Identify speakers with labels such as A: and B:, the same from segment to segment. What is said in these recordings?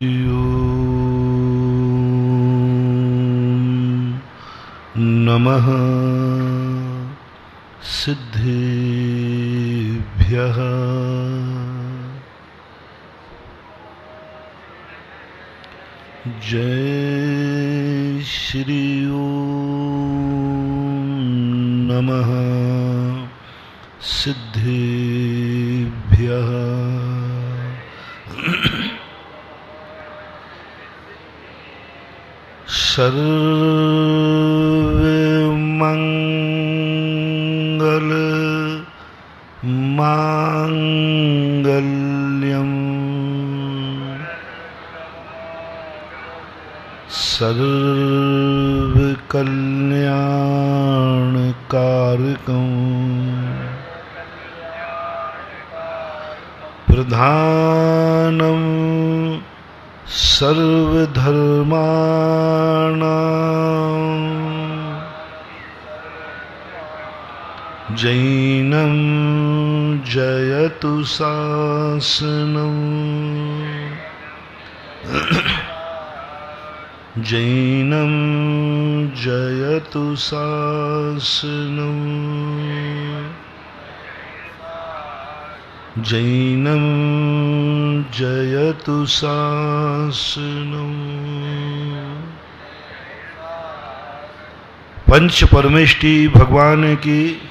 A: नमः सिद्धेभ्यः। जय श्री ओम नमः सिद्धेभ्यः। सर्वमंगल मांगल्यम सर्वकल्याणकारकं प्रधानं सर्वधर्माणां जैनं जयतु शासनम् जैनं जयतु शासनम् जैनं जयतु शासनम्। पंच परमेष्टि भगवान की,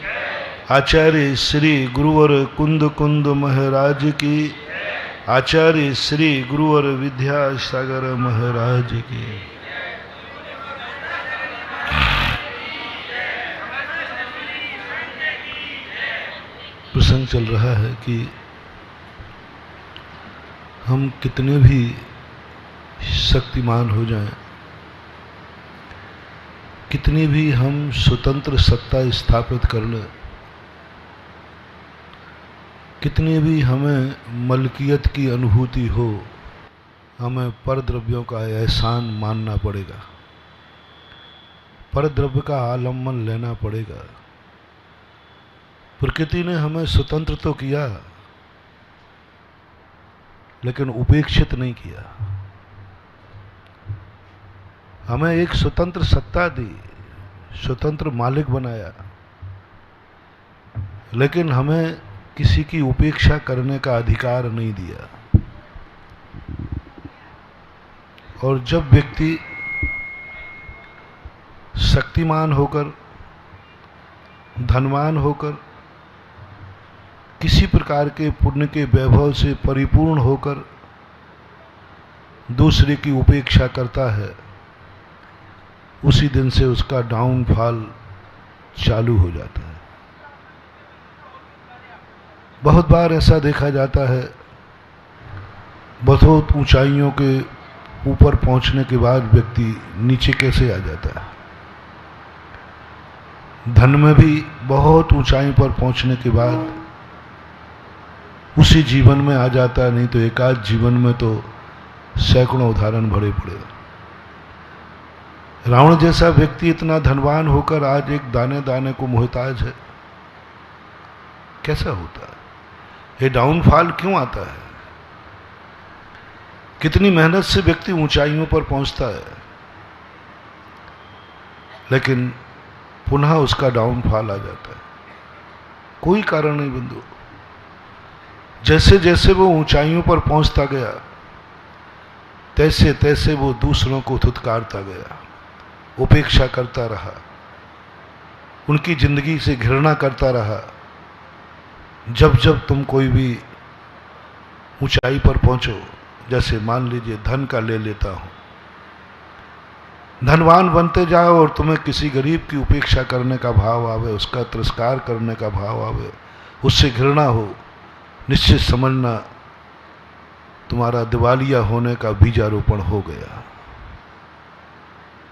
A: आचार्य श्री गुरुवर कुंद कुंद महाराज की, आचार्य श्री गुरुवर विद्यासागर महाराज की। प्रसंग चल रहा है कि हम कितने भी शक्तिमान हो जाएं, कितनी भी हम स्वतंत्र सत्ता स्थापित कर लें, कितनी भी हमें मलकियत की अनुभूति हो, हमें परद्रव्यों का एहसान मानना पड़ेगा, परद्रव्य का आलम्बन लेना पड़ेगा। प्रकृति ने हमें स्वतंत्र तो किया लेकिन उपेक्षित नहीं किया। हमें एक स्वतंत्र सत्ता दी, स्वतंत्र मालिक बनाया, लेकिन हमें किसी की उपेक्षा करने का अधिकार नहीं दिया। और जब व्यक्ति शक्तिमान होकर, धनवान होकर, किसी प्रकार के पुण्य के वैभव से परिपूर्ण होकर दूसरे की उपेक्षा करता है, उसी दिन से उसका डाउनफॉल चालू हो जाता है। बहुत बार ऐसा देखा जाता है, बहुत ऊंचाइयों के ऊपर पहुंचने के बाद व्यक्ति नीचे कैसे आ जाता है। धन में भी बहुत ऊंचाई पर पहुंचने के बाद उसी जीवन में आ जाता है, नहीं तो एकाध जीवन में तो सैकड़ों उदाहरण भरे पड़े। रावण जैसा व्यक्ति इतना धनवान होकर आज एक दाने दाने को मोहताज है, कैसा होता है? ये डाउनफॉल क्यों आता है? कितनी मेहनत से व्यक्ति ऊंचाइयों पर पहुंचता है, लेकिन पुनः उसका डाउनफॉल आ जाता है। कोई कारण नहीं बंधु। जैसे जैसे वो ऊंचाइयों पर पहुंचता गया, तैसे तैसे वो दूसरों को धुतकारता गया, उपेक्षा करता रहा, उनकी जिंदगी से घृणा करता रहा। जब जब तुम कोई भी ऊंचाई पर पहुंचो, जैसे मान लीजिए धन का ले लेता हूं, धनवान बनते जाओ और तुम्हें किसी गरीब की उपेक्षा करने का भाव आवे, उसका तिरस्कार करने का भाव आवे, उससे घृणा हो, निश्चित समझना तुम्हारा दिवालिया होने का बीजारोपण हो गया।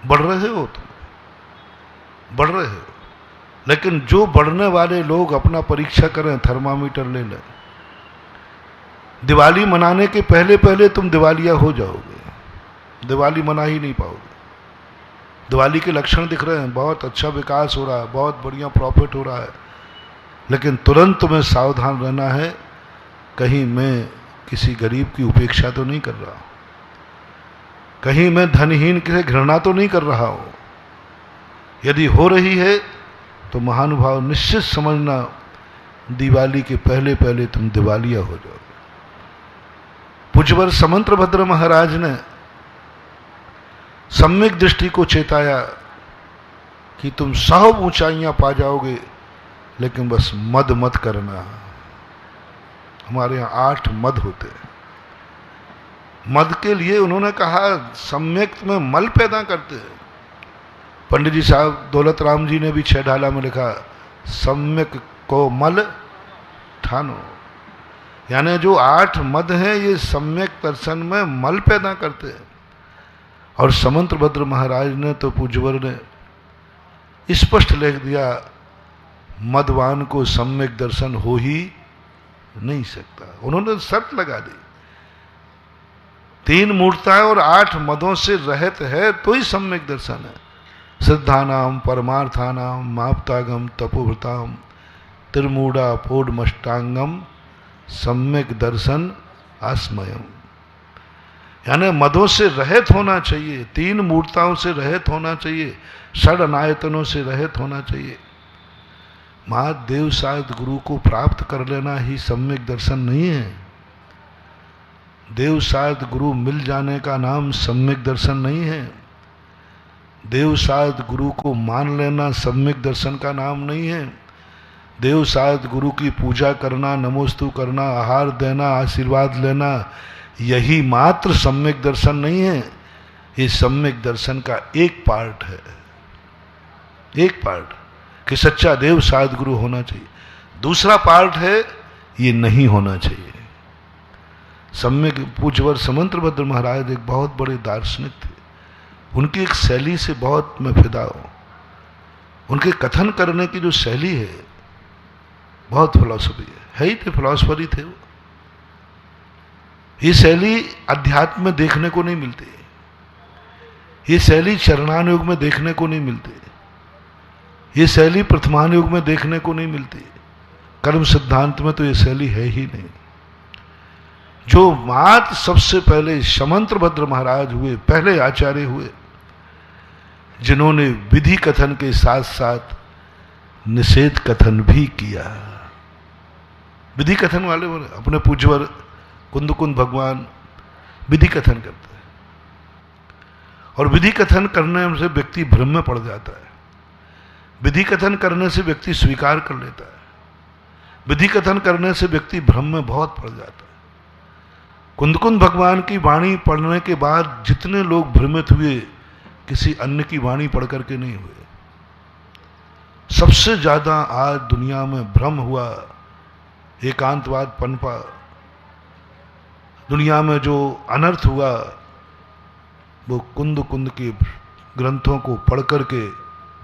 A: बढ़ रहे हो तुम, बढ़ रहे हो, लेकिन जो बढ़ने वाले लोग अपना परीक्षा करें, थर्मामीटर ले लें, दिवाली मनाने के पहले पहले तुम दिवालिया हो जाओगे, दिवाली मना ही नहीं पाओगे। दिवाली के लक्षण दिख रहे हैं, बहुत अच्छा विकास हो रहा है, बहुत बढ़िया प्रॉफिट हो रहा है, लेकिन तुरंत तुम्हें सावधान रहना है, कहीं मैं किसी गरीब की उपेक्षा तो नहीं कर रहा। कहीं मैं धनहीन से घृणा तो नहीं कर रहा हूं। यदि हो रही है तो महानुभाव निश्चित समझना, दिवाली के पहले पहले तुम दिवालिया हो जाओगे। पूज्यवर समंतभद्र महाराज ने सम्यक दृष्टि को चेताया कि तुम 100 ऊंचाइयां पा जाओगे, लेकिन बस मद मत करना। हमारे यहां 8 मद होते हैं। मद के लिए उन्होंने कहा सम्यक में मल पैदा करते हैं। पंडित जी साहब दौलत राम जी ने भी 6 ढाला में लिखा, सम्यक को मल ठानो। यानी जो 8 मद हैं ये सम्यक दर्शन में मल पैदा करते हैं। और समंतभद्र महाराज ने तो पूज्यवर ने स्पष्ट लिख दिया, मदवान को सम्यक दर्शन हो ही नहीं सकता। उन्होंने शर्त लगा दी, 3 मूर्ताएं और 8 मदों से रहित है तो ही सम्यक दर्शन है। सिद्धानाम परमार्थानाम माप्तागम तपोभृताम त्रिमूढ़ा पोडमष्टांगम सम्यक दर्शन आस्मयम। यानी मदों से रहित होना चाहिए, 3 मूर्ताओं से रहित होना चाहिए, 6 अनायतनों से रहित होना चाहिए। महादेव साध गुरु को प्राप्त कर लेना ही सम्यक दर्शन नहीं है। देव साध गुरु मिल जाने का नाम सम्यक दर्शन नहीं है। देव साध गुरु को मान लेना सम्यक दर्शन का नाम नहीं है। देव साध गुरु की पूजा करना, नमोस्तु करना, आहार देना, आशीर्वाद लेना, यही मात्र सम्यक दर्शन नहीं है। ये सम्यक दर्शन का एक पार्ट है, एक पार्ट कि सच्चा देव साध गुरु होना चाहिए। दूसरा पार्ट है ये नहीं होना चाहिए। सम्यक पूज्यवर समंतभद्र महाराज एक बहुत बड़े दार्शनिक थे। उनकी एक शैली से बहुत मैं फिदा हूं। उनके कथन करने की जो शैली है बहुत फिलॉसफी है ही थे, फिलॉसफर ही थे वो। ये शैली अध्यात्म में देखने को नहीं मिलती, ये शैली चरणान युग में देखने को नहीं मिलती, ये शैली प्रथमान युग में देखने को नहीं मिलती। कर्म सिद्धांत में तो ये शैली है ही नहीं। जो मात सबसे पहले समंतभद्र महाराज हुए, पहले आचार्य हुए, जिन्होंने विधि कथन के साथ साथ निषेध कथन भी किया। विधि कथन वाले बोले, अपने पूज्यवर कुंद भगवान विधि कथन करते हैं, और विधि कथन करने से व्यक्ति भ्रम में पड़ जाता है। विधि कथन करने से व्यक्ति स्वीकार कर लेता है, विधि कथन करने से व्यक्ति भ्रम में बहुत पड़ जाता है। कुंद भगवान की वाणी पढ़ने के बाद जितने लोग भ्रमित हुए, किसी अन्य की वाणी पढ़ करके नहीं हुए। सबसे ज्यादा आज दुनिया में भ्रम हुआ, एकांतवाद पनपा, दुनिया में जो अनर्थ हुआ वो कुंद के ग्रंथों को पढ़ करके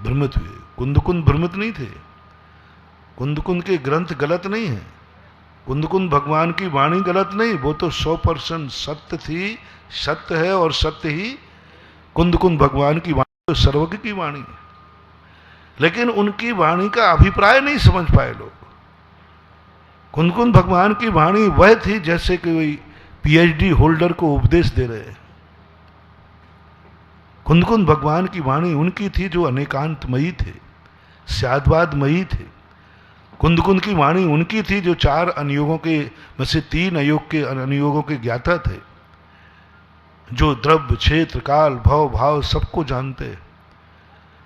A: भ्रमित हुए। कुंद भ्रमित नहीं थे। कुंद के ग्रंथ गलत नहीं है, कुंद भगवान की वाणी गलत नहीं, वो तो 100% सत्य थी, सत्य है, और सत्य ही कुंद भगवान की वाणी तो सर्वज्ञ की वाणी है। लेकिन उनकी वाणी का अभिप्राय नहीं समझ पाए लोग। कुंद भगवान की वाणी वह थी जैसे कि कोई PhD होल्डर को उपदेश दे रहे हैं। कुंद भगवान की वाणी उनकी थी जो अनेकांतमयी थे, स्याद्वादमयी थे। कुंद की वाणी उनकी थी जो 4 अनुयोगों के में से 3 अनुयोगों के ज्ञाता थे, जो द्रव्य क्षेत्र काल भव भाव सबको जानते,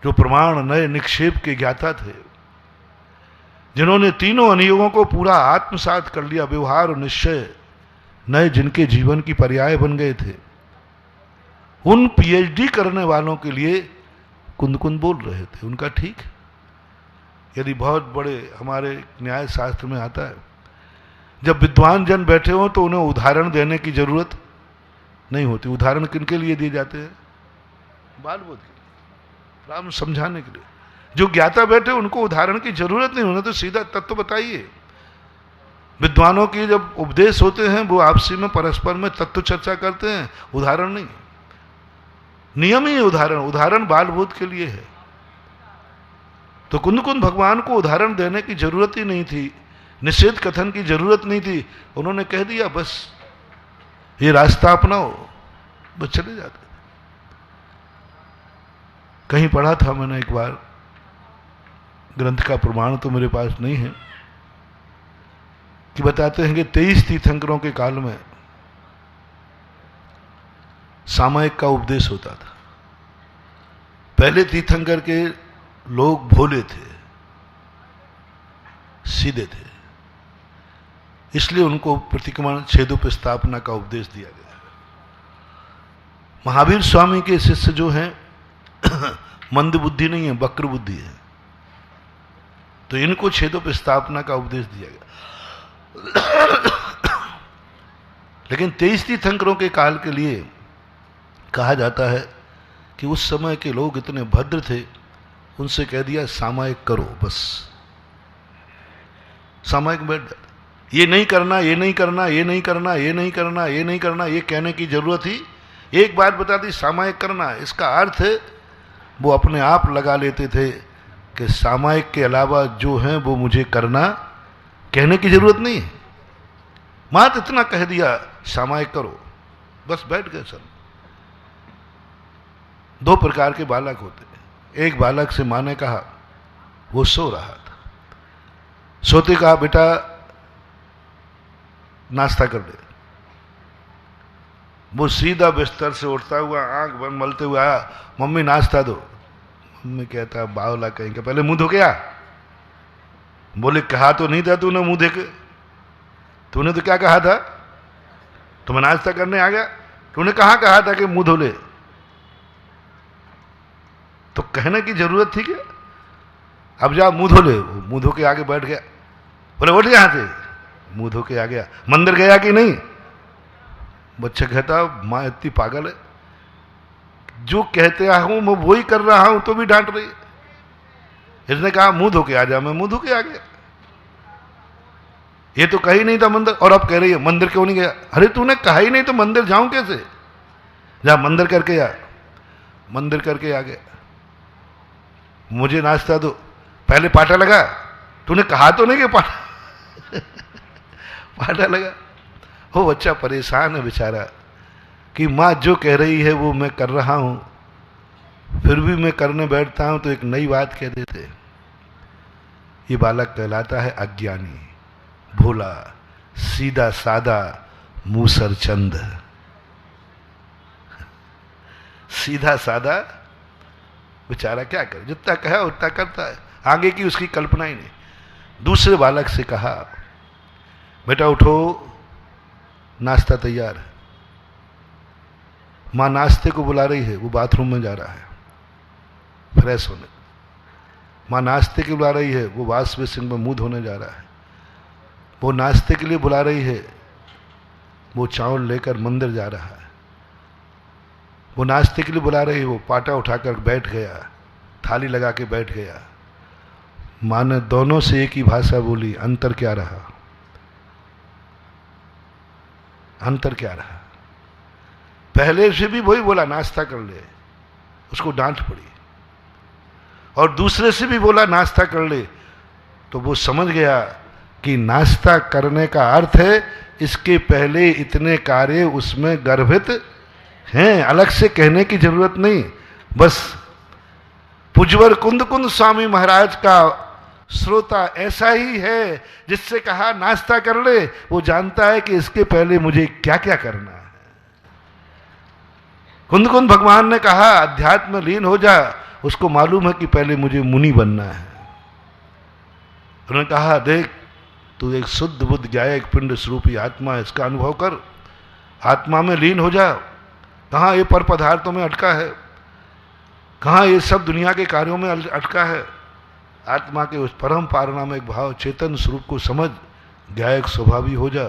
A: जो प्रमाण नए निक्षेप के ज्ञाता थे, जिन्होंने तीनों अनुयोगों को पूरा आत्मसात कर लिया, व्यवहार और निश्चय नए जिनके जीवन की पर्याय बन गए थे। उन PhD करने वालों के लिए कुंद बोल रहे थे। उनका ठीक है। यदि बहुत बड़े हमारे न्याय शास्त्र में आता है, जब विद्वान जन बैठे हो तो उन्हें उदाहरण देने की जरूरत नहीं होती। उदाहरण किनके लिए दिए जाते हैं? बाल बोध के लिए, राम समझाने के लिए। जो ज्ञाता बैठे उनको उदाहरण की जरूरत नहीं, उन्हें तो सीधा तत्व बताइए। विद्वानों की जब उपदेश होते हैं वो आपसी में परस्पर में तत्व चर्चा करते हैं, उदाहरण नहीं। नियम ही उदाहरण बाल बोध के लिए है। तो कुंद भगवान को उदाहरण देने की जरूरत ही नहीं थी, निषेध कथन की जरूरत नहीं थी। उन्होंने कह दिया बस ये रास्ता अपनाओ, बस चले जाते। कहीं पढ़ा था मैंने एक बार, ग्रंथ का प्रमाण तो मेरे पास नहीं है, कि बताते हैं कि 23 तीर्थंकरों के काल में सामायिक का उपदेश होता था। पहले तीर्थंकर के लोग भोले थे, सीधे थे, इसलिए उनको प्रतिक्रमण छेदोपस्थापना का उपदेश दिया गया। महावीर स्वामी के शिष्य जो हैं मंद बुद्धि नहीं है, वक्र बुद्धि है, तो इनको छेदोपस्थापना का उपदेश दिया गया। लेकिन 23 तीर्थंकरों के काल के लिए कहा जाता है कि उस समय के लोग इतने भद्र थे, उनसे कह दिया सामायिक करो, बस सामायिक बैठ जाता। ये नहीं करना, ये नहीं करना, ये नहीं करना, ये नहीं करना, ये नहीं करना, ये कहने की जरूरत ही एक बात बता दी, सामायिक करना। इसका अर्थ वो अपने आप लगा लेते थे कि सामायिक के अलावा जो है वो मुझे करना, कहने की जरूरत नहीं है, मात्र इतना कह दिया सामायिक करो, बस बैठ गए सब। 2 प्रकार के बालक होते हैं। एक बालक से माँ ने कहा, वो सो रहा था, सोते कहा बेटा नाश्ता कर दे। वो सीधा बिस्तर से उठता हुआ आंख बंद मलते हुए आया, मम्मी नाश्ता दो। मम्मी कहता बावला कहीं का, पहले मुंह धो के आ। बोले कहा तो नहीं था तूने मुंह देके, तूने तो क्या कहा था, तो मैं नाश्ता करने आ गया, तूने कहाँ कहा था कि मुंह धो ले, तो कहने की जरूरत थी क्या, अब जा मुंह धो ले। मुंह धो के आगे बैठ गया। बोले उठ यहां से, मुंह धो के आ गया। मंदिर गया कि नहीं, बच्चा कहता माँ इतनी पागल है, जो कहते हूं मैं वही कर रहा हूं तो भी डांट रही है। इसने कहा मुंह धो के आ जा, मैं मुंह धो के आ गया। ये तो कही नहीं था मंदिर, और अब कह रही है मंदिर क्यों नहीं गया। अरे तूने कहा ही नहीं तो मंदिर जाऊं कैसे, जा मंदिर करके आ। मंदिर करके आ गया। मुझे नाश्ता दो, पहले पाटा लगा, तूने कहा तो नहीं कि पाटा पाटा लगा। वो बच्चा परेशान है बेचारा कि माँ जो कह रही है वो मैं कर रहा हूं, फिर भी मैं करने बैठता हूं तो एक नई बात कह देते। ये बालक कहलाता है अज्ञानी, भोला, सीधा सादा, मूसर चंद। सीधा सादा बेचारा क्या करे, जितना कहा उतना करता है, आगे की उसकी कल्पना ही नहीं। दूसरे बालक से कहा बेटा उठो नाश्ता तैयार है। मां नाश्ते को बुला रही है, वो बाथरूम में जा रहा है फ्रेश होने। मां नाश्ते के बुला रही है, वो वाश बेसिन में मुंह धोने जा रहा है। वो नाश्ते के लिए बुला रही है, वो चावल लेकर मंदिर जा रहा है। वो नाश्ते के लिए बुला रही है, वो पाटा उठाकर बैठ गया, थाली लगा के बैठ गया। मां ने दोनों से एक ही भाषा बोली, अंतर क्या रहा, अंतर क्या रहा। पहले से भी वही बोला नाश्ता कर ले, उसको डांट पड़ी, और दूसरे से भी बोला नाश्ता कर ले, तो वो समझ गया कि नाश्ता करने का अर्थ है इसके पहले इतने कार्य उसमें गर्भित हैं, अलग से कहने की जरूरत नहीं। बस पुजवर कुंद कुंद स्वामी महाराज का श्रोता ऐसा ही है, जिससे कहा नाश्ता कर ले, वो जानता है कि इसके पहले मुझे क्या क्या करना है। कुंद कुंद भगवान ने कहा अध्यात्म में लीन हो जा, उसको मालूम है कि पहले मुझे मुनि बनना है। उन्होंने कहा देख तू एक शुद्ध बुद्ध ज्ञायक पिंड स्वरूपी आत्मा, इसका अनुभव कर, आत्मा में लीन हो जा। कहाँ ये पर पदार्थों में अटका है, कहाँ ये सब दुनिया के कार्यों में अटका है। आत्मा के उस परम पारनामिक भाव चेतन स्वरूप को समझ, ज्ञायक स्वभावी हो जा,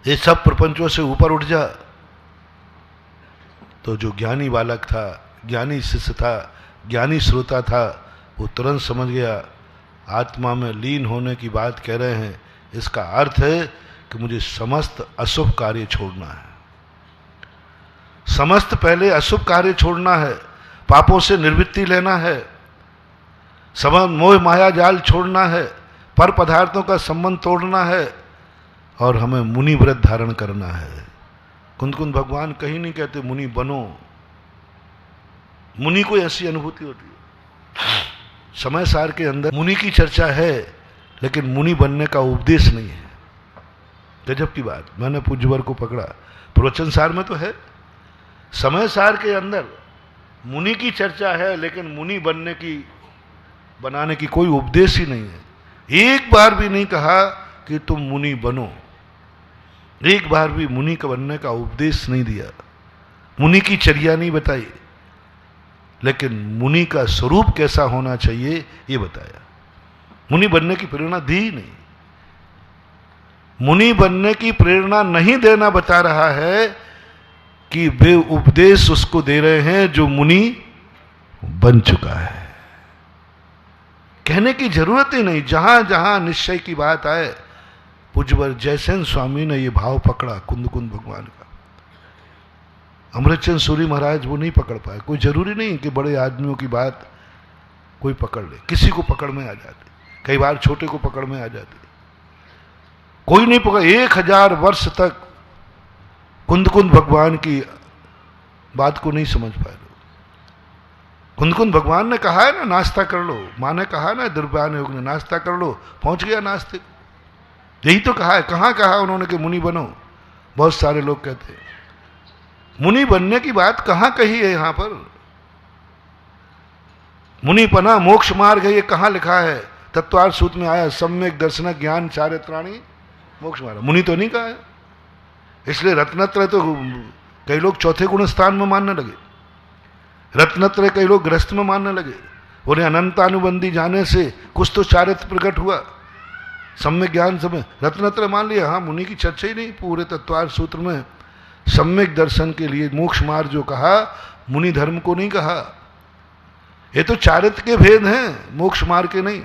A: ये सब प्रपंचों से ऊपर उठ जा। तो जो ज्ञानी बालक था, ज्ञानी शिष्य था, ज्ञानी श्रोता था, वो तुरंत समझ गया आत्मा में लीन होने की बात कह रहे हैं, इसका अर्थ है कि मुझे समस्त अशुभ कार्य छोड़ना है। समस्त पहले अशुभ कार्य छोड़ना है, पापों से निवृत्ति लेना है, संबंध मोह माया जाल छोड़ना है, पर पदार्थों का संबंध तोड़ना है, और हमें मुनि व्रत धारण करना है। कुंद कुंद भगवान कहीं नहीं कहते मुनि बनो, मुनि को ऐसी अनुभूति होती है। समय सार के अंदर मुनि की चर्चा है, लेकिन मुनि बनने का उपदेश नहीं है। गजब की बात, मैंने पूज्यवर को पकड़ा। प्रवचन सार में तो है, समय सार के अंदर मुनि की चर्चा है, लेकिन मुनि बनाने की कोई उपदेश ही नहीं है। एक बार भी नहीं कहा कि तुम मुनि बनो, एक बार भी मुनि का बनने का उपदेश नहीं दिया, मुनि की चर्या नहीं बताई, लेकिन मुनि का स्वरूप कैसा होना चाहिए ये बताया। मुनि बनने की प्रेरणा दी ही नहीं। मुनि बनने की प्रेरणा नहीं देना बता रहा है कि वे उपदेश उसको दे रहे हैं जो मुनि बन चुका है। कहने की जरूरत ही नहीं। जहां जहां निश्चय की बात आए, पूज्यवर जयसेन स्वामी ने यह भाव पकड़ा कुंद कुंद भगवान का। अमृतचंद सूरी महाराज वो नहीं पकड़ पाए। कोई जरूरी नहीं कि बड़े आदमियों की बात कोई पकड़ ले, किसी को पकड़ में आ जाती, कई बार छोटे को पकड़ में आ जाती, कोई नहीं पकड़। 1000 वर्ष तक कुंद कुंद भगवान की बात को नहीं समझ पाए लोग। कुंद कुंद भगवान ने कहा है ना नाश्ता कर लो, माँ ने कहा ना दुर्व्यान योग ने नाश्ता कर लो, पहुंच गया नास्तिक। यही तो कहा है। कहां कहा उन्होंने कि मुनि बनो? बहुत सारे लोग कहते हैं मुनि बनने की बात कहां कही है? यहां पर मुनि पना मोक्ष मार्ग है, ये कहां लिखा है? तत्वार्थ सूत्र में आया सम्यक दर्शन ज्ञान चारित्राणी मोक्ष मार्ग। मुनि तो नहीं कहा है। इसलिए रत्नत्रय तो कई लोग चौथे गुण स्थान में मानने लगे, रत्नत्रय कई लोग ग्रस्त में मानने लगे। उन्हें अनंतानुबंधी जाने से कुछ तो चारित्र प्रकट हुआ, सम्यक ज्ञान समय रत्नत्रय मान लिया। हाँ, मुनि की चर्चा ही नहीं पूरे तत्वार्थ सूत्र में। सम्यक दर्शन के लिए मोक्ष मार्ग जो कहा, मुनि धर्म को नहीं कहा। ये तो चारित्र के भेद हैं, मोक्ष मार्ग के नहीं।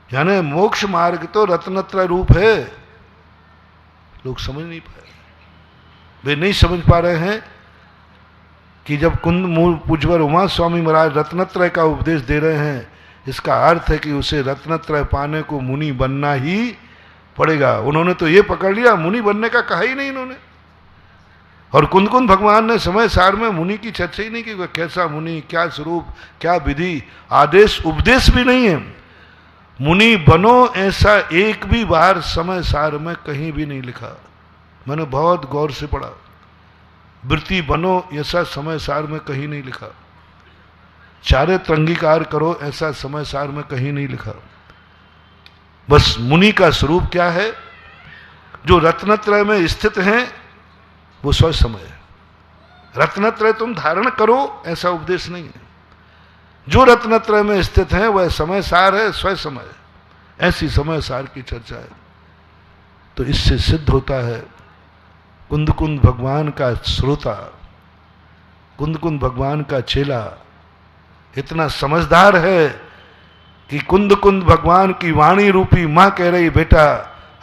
A: यानी मोक्ष मार्ग तो रत्नत्रय रूप है। लोग समझ नहीं पाए, वे नहीं समझ पा रहे हैं कि जब कुंद मूल पूज्यवर उमा स्वामी महाराज रत्नत्रय का उपदेश दे रहे हैं, इसका अर्थ है कि उसे रत्नत्रय पाने को मुनि बनना ही पड़ेगा। उन्होंने तो ये पकड़ लिया, मुनि बनने का कहा ही नहीं इन्होंने। और कुंद कुंद भगवान ने समय सार में मुनि की चर्चा ही नहीं की। वह कैसा मुनि, क्या स्वरूप, क्या विधि, आदेश उपदेश भी नहीं है। मुनि बनो ऐसा एक भी बार समय सार में कहीं भी नहीं लिखा। मैंने बहुत गौर से पढ़ा। वृत्ति बनो ऐसा समय सार में कहीं नहीं लिखा। चारित्र अंगीकार करो ऐसा समय सार में कहीं नहीं लिखा। बस मुनि का स्वरूप क्या है, जो रत्नत्रय में स्थित हैं, वो स्व समय है। रत्नत्रय तुम धारण करो ऐसा उपदेश नहीं है। जो रत्नत्रय में स्थित है वह समय सार है, स्व समय है। ऐसी समय सार की चर्चा है। तो इससे सिद्ध होता है कुंद कुंद भगवान का श्रोता, कुंद कुंद भगवान का चेला इतना समझदार है कि कुंद कुंद भगवान की वाणी रूपी मां कह रही बेटा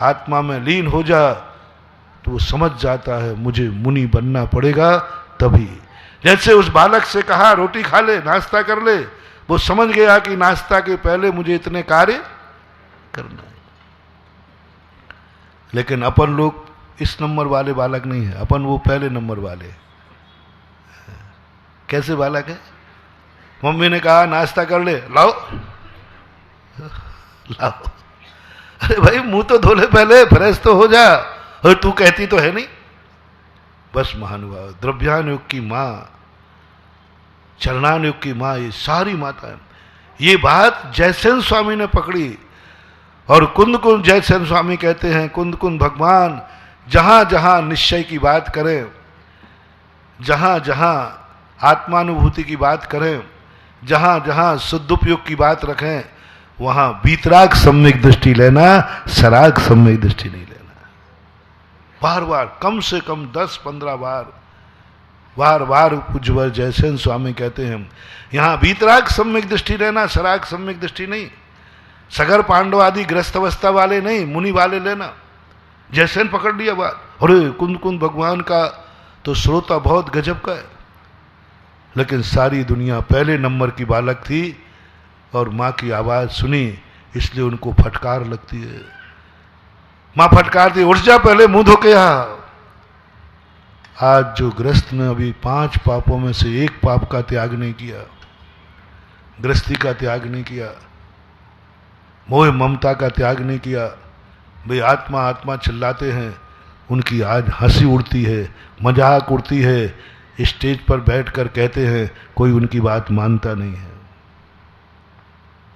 A: आत्मा में लीन हो जा, तो वो समझ जाता है मुझे मुनि बनना पड़ेगा तभी। जैसे उस बालक से कहा रोटी खा ले, नाश्ता कर ले, वो समझ गया कि नाश्ता के पहले मुझे इतने कार्य करना है। लेकिन अपन लोग इस नंबर वाले बालक नहीं है, अपन वो पहले नंबर वाले। कैसे बालक है? मम्मी ने कहा नाश्ता कर ले, लाओ लाओ। अरे भाई मुंह तो धो ले पहले, फ्रेश तो हो जा। और तू कहती तो है नहीं। बस महानुभाव, द्रव्यानुयोग की मां, चरणानुयोग की मां, ये सारी माताएं, ये बात जयसेन स्वामी ने पकड़ी। और कुंद कुंद जयसेन स्वामी कहते हैं कुंद कुंद भगवान जहां जहां निश्चय की बात करें, जहां जहां आत्मानुभूति की बात करें, जहां जहां शुद्धोपयोग की बात रखें, वहां वीतराग सम्यक दृष्टि लेना, सराग सम्यक दृष्टि नहीं लेना। बार बार, कम से कम 10-15 बार बार पूज्यवर जयसेन स्वामी कहते हैं यहां वीतराग सम्यक दृष्टि लेना, सराग सम्यक दृष्टि नहीं। सगर पांडव आदि ग्रस्त अवस्था वाले नहीं, मुनि वाले लेना। जयसेन पकड़ लिया बात। अरे कुंद कुंद भगवान का तो श्रोता बहुत गजब का है, लेकिन सारी दुनिया पहले नंबर की बालक थी और मां की आवाज सुनी, इसलिए उनको फटकार लगती है। मां फटकारती, उठ जा पहले, मुंह धो के आ। आज जो गृहस्थ ने अभी 5 पापों में से एक पाप का त्याग नहीं किया, गृहस्थी का त्याग नहीं किया, मोह ममता का त्याग नहीं किया, भाई आत्मा आत्मा चिल्लाते हैं, उनकी आज हंसी उड़ती है, मजाक उड़ती है, स्टेज पर बैठकर कहते हैं कोई उनकी बात मानता नहीं है।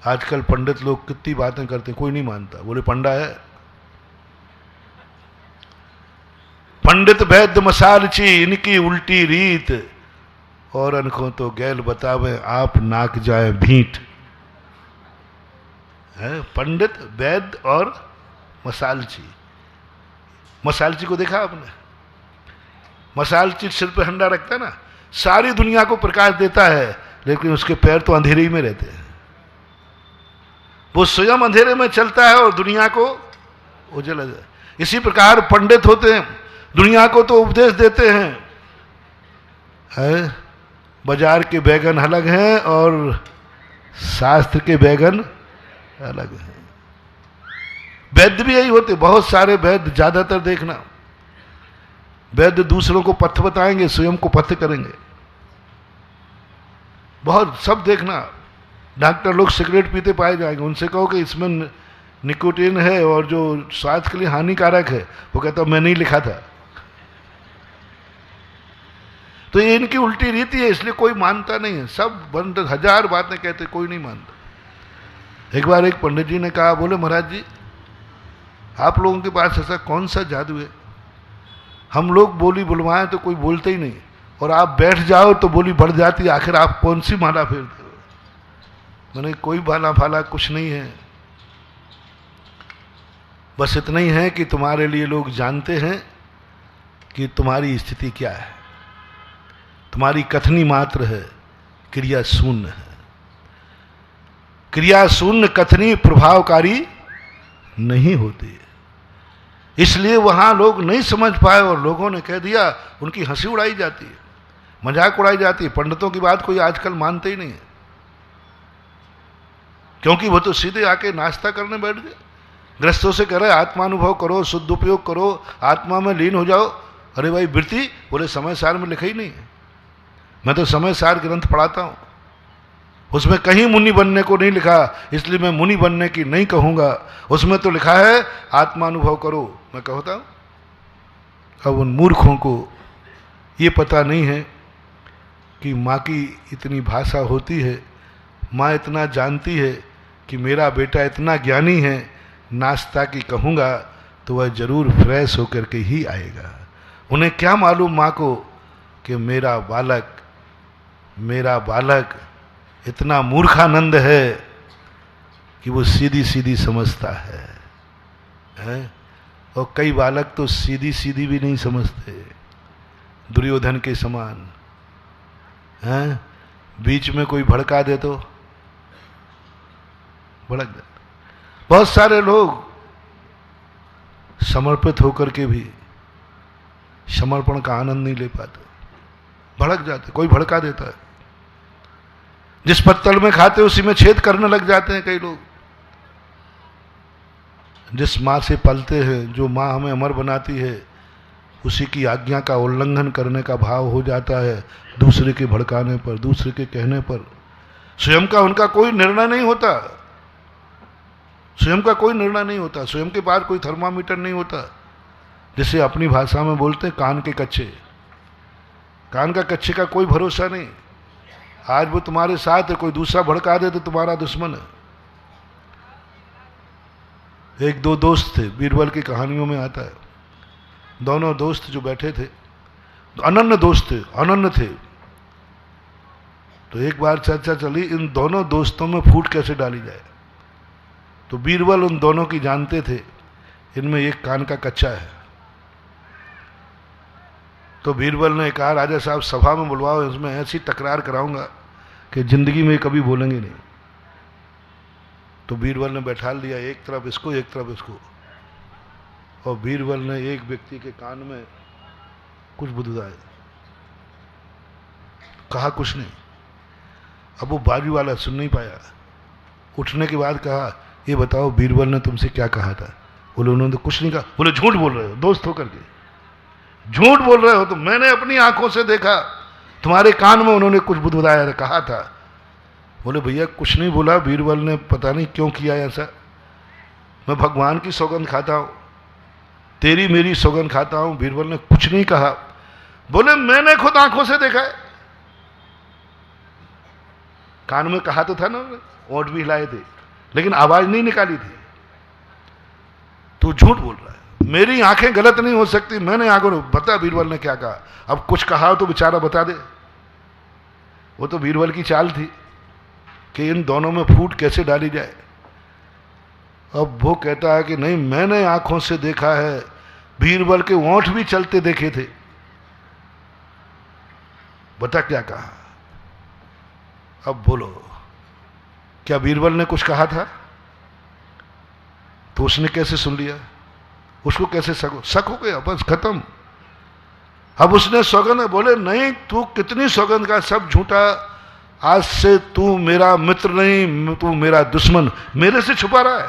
A: आजकल पंडित लोग कितनी बातें करते हैं, कोई नहीं मानता, बोले पंडा है। पंडित वैद्य मसालची इनकी उल्टी रीत, और अनखों तो गैल बतावे आप नाक जाए भींट। है पंडित वैद्य और मसालची। मसालची को देखा आपने? मसालची सिर पे हंडा रखता है ना, सारी दुनिया को प्रकाश देता है, लेकिन उसके पैर तो अंधेरे ही में रहते हैं। वो स्वयं अंधेरे में चलता है और दुनिया को उजला जाए। इसी प्रकार पंडित होते हैं, दुनिया को तो उपदेश देते हैं, है? बाजार के बैगन अलग हैं और शास्त्र के बैगन अलग हैं। वैद्य भी यही होते, बहुत सारे वैद्य, ज्यादातर देखना वैद्य दूसरों को पथ बताएंगे, स्वयं को पथ करेंगे। बहुत सब देखना, डॉक्टर लोग सिगरेट पीते पाए जाएंगे, उनसे कहो कि इसमें निकोटीन है और जो स्वास्थ्य के लिए हानिकारक है, वो कहता मैं नहीं लिखा था। तो ये इनकी उल्टी रीति है, इसलिए कोई मानता नहीं है। सब बंद 1000 बातें कहते, कोई नहीं मानता। एक बार एक पंडित जी ने कहा, बोले महाराज जी आप लोगों के पास ऐसा कौन सा जादू है, हम लोग बोली बुलवाएं तो कोई बोलते ही नहीं, और आप बैठ जाओ तो बोली बढ़ जाती है, आखिर आप कौन सी माला फेरते हो? मैंने कोई माला फाला कुछ नहीं है, बस इतना ही है कि तुम्हारे लिए लोग जानते हैं कि तुम्हारी स्थिति क्या है, तुम्हारी कथनी मात्र है, क्रिया शून्य है। क्रिया शून्य कथनी प्रभावकारी नहीं होती है, इसलिए वहां लोग नहीं समझ पाए और लोगों ने कह दिया, उनकी हंसी उड़ाई जाती है, मजाक उड़ाई जाती है। पंडितों की बात कोई आजकल मानते ही नहीं है, क्योंकि वो तो सीधे आके नाश्ता करने बैठ गए। गृहस्थों से कह रहे आत्मानुभव करो, शुद्ध उपयोग करो, आत्मा में लीन हो जाओ। अरे भाई वृत्ति, बोले समय सार में लिखा ही नहीं है। मैं तो समय सार ग्रंथ पढ़ाता हूं, उसमें कहीं मुनि बनने को नहीं लिखा, इसलिए मैं मुनि बनने की नहीं कहूंगा। उसमें तो लिखा है आत्मानुभव करो, मैं कहता हूं। अब उन मूर्खों को ये पता नहीं है कि माँ की इतनी भाषा होती है, माँ इतना जानती है कि मेरा बेटा इतना ज्ञानी है, नाश्ता की कहूँगा तो वह जरूर फ्रेश होकर के ही आएगा। उन्हें क्या मालूम माँ को कि मेरा बालक इतना मूर्खानंद है कि वो सीधी सीधी समझता है? और कई बालक तो सीधी सीधी भी नहीं समझते, दुर्योधन के समान हैं। बीच में कोई भड़का दे तो भड़क जाते। बहुत सारे लोग समर्पित होकर के भी समर्पण का आनंद नहीं ले पाते, भड़क जाते, कोई भड़का देता है। जिस पत्तल में खाते उसी में छेद करने लग जाते हैं कई लोग। जिस माँ से पलते हैं, जो माँ हमें अमर बनाती है, उसी की आज्ञा का उल्लंघन करने का भाव हो जाता है, दूसरे के भड़काने पर, दूसरे के कहने पर। स्वयं का उनका कोई निर्णय नहीं होता, स्वयं का कोई निर्णय नहीं होता, स्वयं के पास कोई थर्मामीटर नहीं होता। जिसे अपनी भाषा में बोलते हैं कान के कच्चे। कान का कच्चे का कोई भरोसा नहीं। आज वो तुम्हारे साथ है, कोई दूसरा भड़का दे तो तुम्हारा दुश्मन है। एक दो दोस्त थे, बीरबल की कहानियों में आता है, दोनों दोस्त जो बैठे थे, तो अनन्य दोस्त थे, अनन्य थे। तो एक बार चर्चा चली इन दोनों दोस्तों में फूट कैसे डाली जाए। तो बीरबल उन दोनों की जानते थे, इनमें एक कान का कच्चा है। तो बीरबल ने कहा राजा साहब सभा में बुलवाओ, इसमें ऐसी तकरार कराऊंगा कि जिंदगी में कभी बोलेंगे नहीं। तो बीरबल ने बैठा लिया, एक तरफ इसको एक तरफ इसको, और बीरबल ने एक व्यक्ति के कान में कुछ बुदबुदाया, कहा कुछ नहीं। अब वो बाजू वाला सुन नहीं पाया, उठने के बाद कहा ये बताओ बीरबल ने तुमसे क्या कहा था? बोले उन्होंने तो कुछ नहीं कहा। बोले झूठ बोल रहे हो दोस्त होकर के, झूठ बोल रहे हो तुम, मैंने अपनी आंखों से देखा, तुम्हारे कान में उन्होंने कुछ बुदबुदाया कहा था। बोले भैया कुछ नहीं बोला, बीरबल ने पता नहीं क्यों किया ऐसा, मैं भगवान की सौगंध खाता हूं, तेरी मेरी सौगंध खाता हूं, बीरबल ने कुछ नहीं कहा। बोले मैंने खुद आंखों से देखा है। कान में कहा तो था ना, ओंठ भी हिलाए थे, लेकिन आवाज नहीं निकाली थी। तू झूठ बोल रहा है, मेरी आंखें गलत नहीं हो सकती, मैंने आंखों बता बीरबल ने क्या कहा। अब कुछ कहा तो बेचारा बता दे। वो तो बीरबल की चाल थी कि इन दोनों में फूट कैसे डाली जाए। अब वो कहता है कि नहीं, मैंने आंखों से देखा है, बीरबल के ओंठ भी चलते देखे थे। बता क्या कहा, अब बोलो, क्या बीरबल ने कुछ कहा था? तो उसने कैसे सुन लिया? उसको कैसे शक हो गया, बस खत्म। अब उसने सौगंध, बोले नहीं तू कितनी सौगंध का, सब झूठा, आज से तू मेरा मित्र नहीं, तू मेरा दुश्मन, मेरे से छुपा रहा है।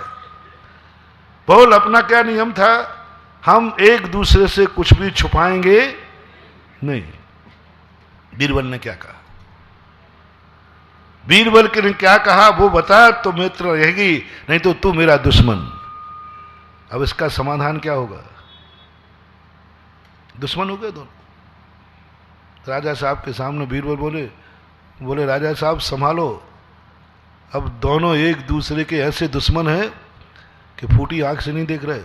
A: बोल अपना क्या नियम था, हम एक दूसरे से कुछ भी छुपाएंगे नहीं। बीरबल ने क्या कहा, बीरबल ने क्या कहा वो बता, तो मित्र रहेगी, नहीं तो तू मेरा दुश्मन। अब इसका समाधान क्या होगा? दुश्मन हो गए दोनों। राजा साहब के सामने बीरबल बोले राजा साहब संभालो, अब दोनों एक दूसरे के ऐसे दुश्मन हैं कि फूटी आंख से नहीं देख रहे।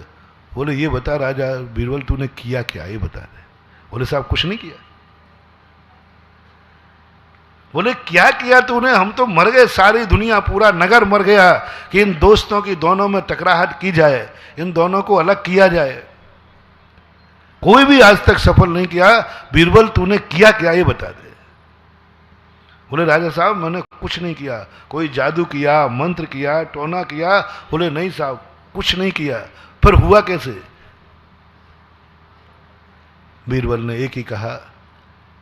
A: बोले ये बता राजा बीरबल तूने किया क्या, ये बता दे। बोले साहब कुछ नहीं किया। बोले क्या किया तूने, हम तो मर गए, सारी दुनिया पूरा नगर मर गया कि इन दोस्तों की दोनों में टकराहट की जाए, इन दोनों को अलग किया जाए। कोई भी आज तक सफल नहीं किया, बीरबल तूने किया क्या ये बता दे। बोले राजा साहब मैंने कुछ नहीं किया, कोई जादू किया, मंत्र किया, टोना किया। बोले नहीं साहब कुछ नहीं किया। फिर हुआ कैसे? बीरबल ने एक ही कहा,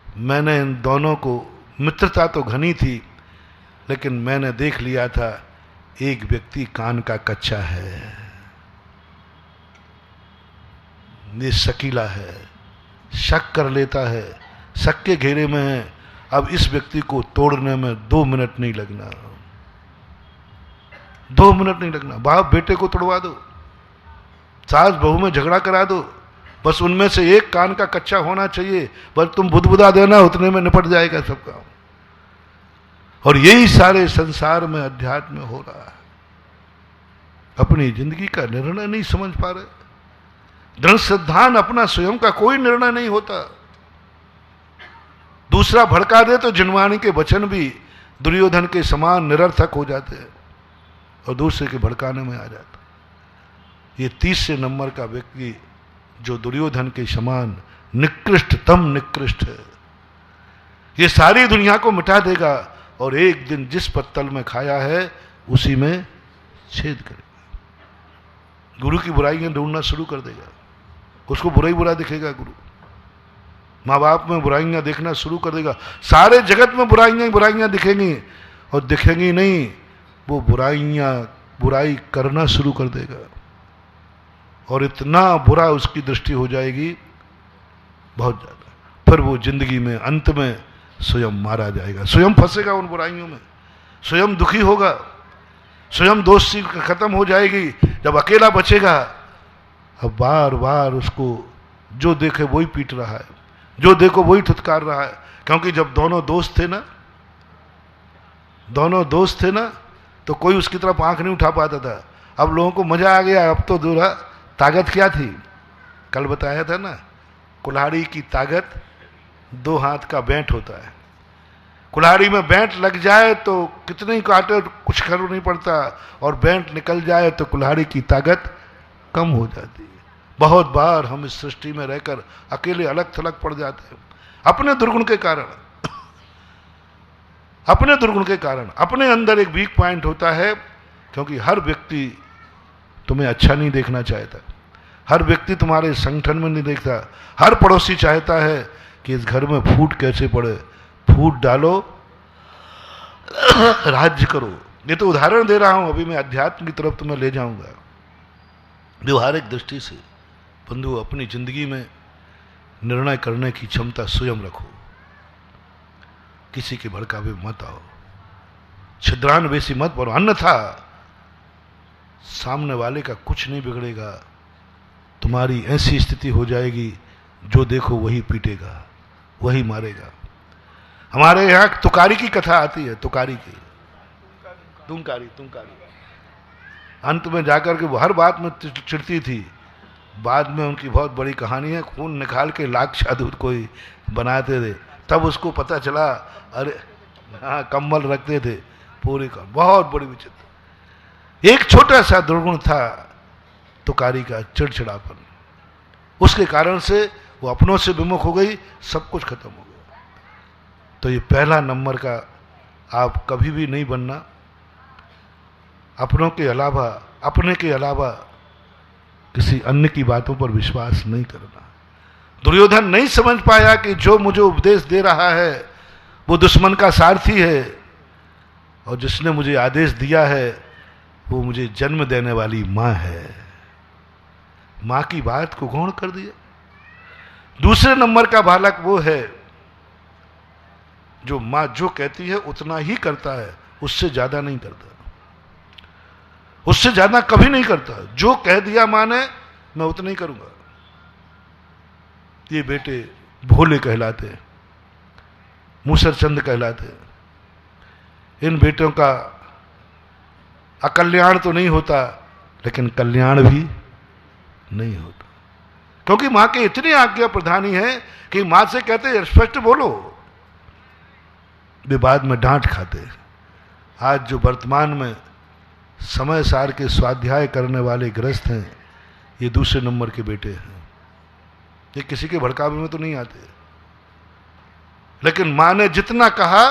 A: मैंने इन दोनों को, मित्रता तो घनी थी, लेकिन मैंने देख लिया था एक व्यक्ति कान का कच्चा है, ये शकीला है, शक कर लेता है, शक के घेरे में है। अब इस व्यक्ति को तोड़ने में 2 मिनट नहीं लगना, 2 मिनट नहीं लगना। बाप बेटे को तोड़वा दो, सास बहू में झगड़ा करा दो, बस उनमें से एक कान का कच्चा होना चाहिए, बस तुम बुदबुदा देना, उतने में निपट जाएगा सब काम। और यही सारे संसार में अध्यात्म में हो रहा है। अपनी जिंदगी का निर्णय नहीं समझ पा रहे। दृढ़ सिद्धांत अपना स्वयं का कोई निर्णय नहीं होता। दूसरा भड़का दे तो जिनवाणी के वचन भी दुर्योधन के समान निरर्थक हो जाते हैं और दूसरे के भड़काने में आ जाता। ये 30 नंबर का व्यक्ति जो दुर्योधन के समान निकृष्टतम निकृष्ट है, ये सारी दुनिया को मिटा देगा और एक दिन जिस पत्तल में खाया है उसी में छेद करेगा। गुरु की बुराइयां ढूंढना शुरू कर देगा, उसको बुराई बुरा दिखेगा। गुरु माँ बाप में बुराइयां देखना शुरू कर देगा, सारे जगत में बुराइयां दिखेंगी और दिखेंगी नहीं, वो बुराई करना शुरू कर देगा और इतना बुरा उसकी दृष्टि हो जाएगी बहुत ज्यादा। फिर वो जिंदगी में अंत में स्वयं मारा जाएगा, स्वयं फंसेगा उन बुराइयों में, स्वयं दुखी होगा, स्वयं दोस्ती खत्म हो जाएगी। जब अकेला बचेगा, अब बार बार उसको जो देखे वही पीट रहा है, जो देखो वही ठुतकार रहा है। क्योंकि जब दोनों दोस्त थे ना तो कोई उसकी तरफ आंख नहीं उठा पाता था। अब लोगों को मजा आ गया। अब तो दूरा ताकत क्या थी, कल बताया था ना, कुल्हाड़ी की ताकत 2 हाथ का बैंट होता है। कुल्हाड़ी में बैंट लग जाए तो कितने ही काटे कुछ फर्क नहीं पड़ता, और बैंट निकल जाए तो कुल्हाड़ी की ताकत कम हो जाती है। बहुत बार हम इस सृष्टि में रहकर अकेले अलग थलग पड़ जाते हैं अपने दुर्गुण के कारण। अपने अंदर एक वीक पॉइंट होता है, क्योंकि हर व्यक्ति तुम्हें अच्छा नहीं देखना चाहता, हर व्यक्ति तुम्हारे संगठन में नहीं देखता। हर पड़ोसी चाहता है कि इस घर में फूट कैसे पड़े, फूट डालो, राज्य करो। ये तो उदाहरण दे रहा हूं, अभी मैं अध्यात्म की तरफ तुम्हें ले जाऊंगा। व्यवहारिक दृष्टि से बंधु अपनी जिंदगी में निर्णय करने की क्षमता स्वयं रखो, किसी के भड़कावे मत आओ, छिद्रान्वेषी मत बनो, अन्यथा सामने वाले का कुछ नहीं बिगड़ेगा, तुम्हारी ऐसी स्थिति हो जाएगी जो देखो वही पीटेगा, वही मारेगा। हमारे यहाँ तुकारी की कथा आती है, तुकारी की, तुंकारी अंत में जाकर के वो हर बात में चिढ़ती थी, बाद में उनकी बहुत बड़ी कहानी है, खून निकाल के लाख शादूत कोई बनाते थे, तब उसको पता चला, अरे हाँ कम्बल रखते थे पूरे का, बहुत बड़ी विचित्र। एक छोटा सा दुर्गुण था तुकारी का, चिड़चिड़ापन, उसके कारण से वो अपनों से विमुख हो गई, सब कुछ खत्म हो गया। तो ये पहला नंबर का आप कभी भी नहीं बनना, अपनों के अलावा, अपने के अलावा किसी अन्य की बातों पर विश्वास नहीं करना। दुर्योधन नहीं समझ पाया कि जो मुझे उपदेश दे रहा है वो दुश्मन का सारथी है, और जिसने मुझे आदेश दिया है वो मुझे जन्म देने वाली मां है। मां की बात को गौण कर दिया। दूसरे नंबर का बालक वो है जो मां जो कहती है उतना ही करता है, उससे ज्यादा नहीं करता, उससे ज्यादा कभी नहीं करता। जो कह दिया मां ने मैं उतना ही करूंगा। ये बेटे भोले कहलाते हैं, मूसर चंद कहलाते हैं। इन बेटों का अकल्याण तो नहीं होता, लेकिन कल्याण भी नहीं होता, क्योंकि मां के इतनी आज्ञा प्रधानी है कि मां से कहते स्पष्ट बोलो, वे बाद में डांट खाते। आज जो वर्तमान में समय सार के स्वाध्याय करने वाले गृहस्थ हैं, ये दूसरे नंबर के बेटे हैं। ये किसी के भड़कावे में तो नहीं आते, लेकिन मां ने जितना कहा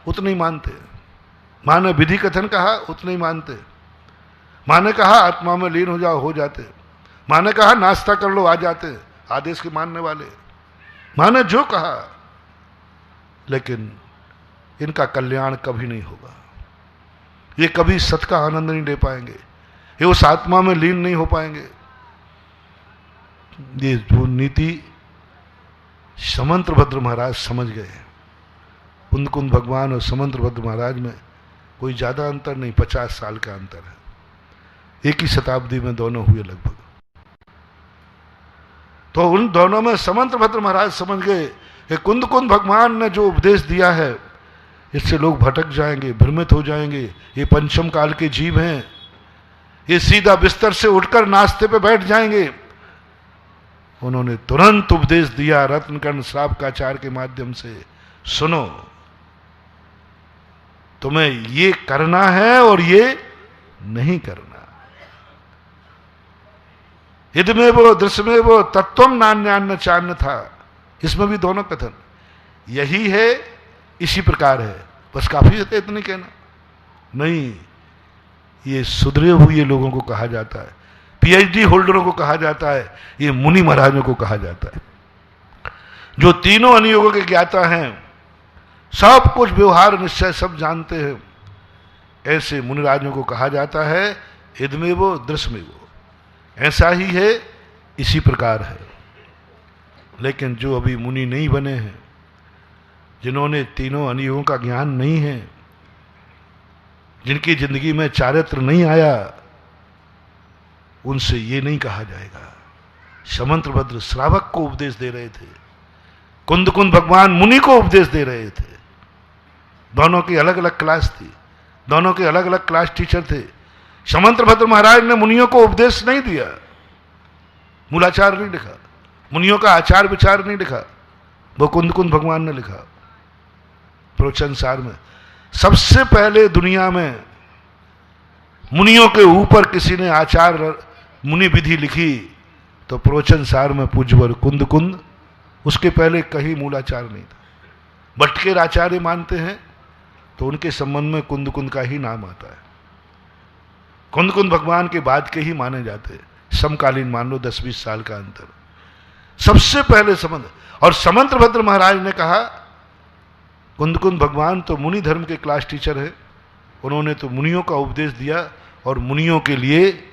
A: उतना ही मानते। मां ने विधि कथन कहा उतना ही मानते। मां ने कहा आत्मा में लीन हो जाओ, हो जाते। मां ने कहा नाश्ता कर लो, आ जाते, आदेश के मानने वाले। मां ने जो कहा, लेकिन इनका कल्याण कभी नहीं होगा। ये कभी सत का आनंद नहीं ले पाएंगे, ये उस आत्मा में लीन नहीं हो पाएंगे। ये जो नीति समंत्रभद्र महाराज समझ गए। कुंद भगवान और समंत्रभद्र महाराज में कोई ज्यादा अंतर नहीं, 50 साल का अंतर है। एक ही शताब्दी में दोनों हुए लगभग। तो उन दोनों में समंत्रभद्र महाराज समझ गए कि कुंद भगवान ने जो उपदेश दिया है इससे लोग भटक जाएंगे, भ्रमित हो जाएंगे, ये पंचम काल के जीव हैं, ये सीधा बिस्तर से उठकर नाश्ते पे बैठ जाएंगे। उन्होंने तुरंत उपदेश दिया रत्नकर्ण श्रावकाचार्य के माध्यम से, सुनो तुम्हें ये करना है और ये नहीं करना। इदमें वो दृश्य में वो तत्वम नान्यान्न चान्न था, इसमें भी दोनों कथन यही है, इसी प्रकार है, बस काफी है इतने कहना नहीं। ये सुधरे हुए लोगों को कहा जाता है, पीएचडी होल्डरों को कहा जाता है, ये मुनि महाराजों को कहा जाता है, जो तीनों अनुयोगों के ज्ञाता हैं, सब कुछ व्यवहार निश्चय सब जानते हैं। ऐसे मुनिराजों को कहा जाता है इदमेवो दृश्यमेवो, ऐसा ही है, इसी प्रकार है। लेकिन जो अभी मुनि नहीं बने हैं, जिन्होंने तीनों अनुयोगों का ज्ञान नहीं है, जिनकी जिंदगी में चारित्र नहीं आया, उनसे ये नहीं कहा जाएगा। समंत्रभद्र श्रावक को उपदेश दे रहे थे, कुंद भगवान मुनि को उपदेश दे रहे थे। दोनों की अलग अलग क्लास थी, दोनों के अलग अलग क्लास टीचर थे। समंत्रभद्र महाराज ने मुनियों को उपदेश नहीं दिया, मूलाचार नहीं लिखा, मुनियों का आचार विचार नहीं लिखा, वो कुंद भगवान ने लिखा प्रवचन सार में। सबसे पहले दुनिया में मुनियों के ऊपर किसी ने आचार मुनि विधि लिखी तो प्रवचन सार में पूज्यवर कुंद, उसके पहले कहीं मूलाचार नहीं था। भटकेर आचार्य मानते हैं तो उनके संबंध में कुंद का ही नाम आता है। कुंद भगवान के बाद के ही माने जाते हैं, समकालीन मान लो 10-20 साल का अंतर। सबसे पहले संबंध, और समंत्रभद्र महाराज ने कहा कुंद भगवान तो मुनि धर्म के क्लास टीचर है, उन्होंने तो मुनियों का उपदेश दिया, और मुनियों के लिए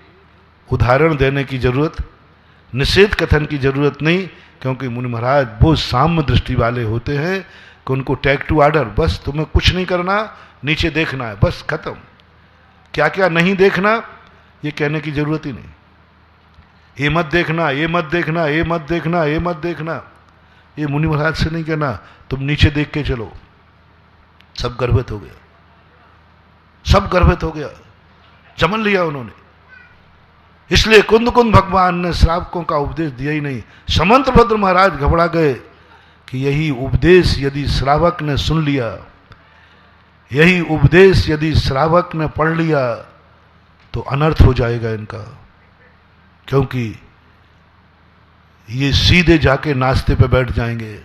A: उदाहरण देने की जरूरत निषेध कथन की जरूरत नहीं, क्योंकि मुनि महाराज वो साम्य दृष्टि वाले होते हैं कि उनको टेक टू ऑर्डर, बस तुम्हें कुछ नहीं करना, नीचे देखना है, बस खत्म। क्या क्या नहीं देखना ये कहने की जरूरत ही नहीं। ये मत देखना, ये मत देखना, ये मत देखना, ये मत देखना, ये मुनि महाराज से नहीं कहना, तुम नीचे देख के चलो। सब गर्भित हो गया, सब गर्भित हो गया, जमन लिया उन्होंने। इसलिए कुंद कुंद भगवान ने श्रावकों का उपदेश दिया ही नहीं। समंतभद्र महाराज घबरा गए कि यही उपदेश यदि श्रावक ने सुन लिया, यही उपदेश यदि श्रावक ने पढ़ लिया तो अनर्थ हो जाएगा इनका, क्योंकि ये सीधे जाके नाश्ते पे बैठ जाएंगे।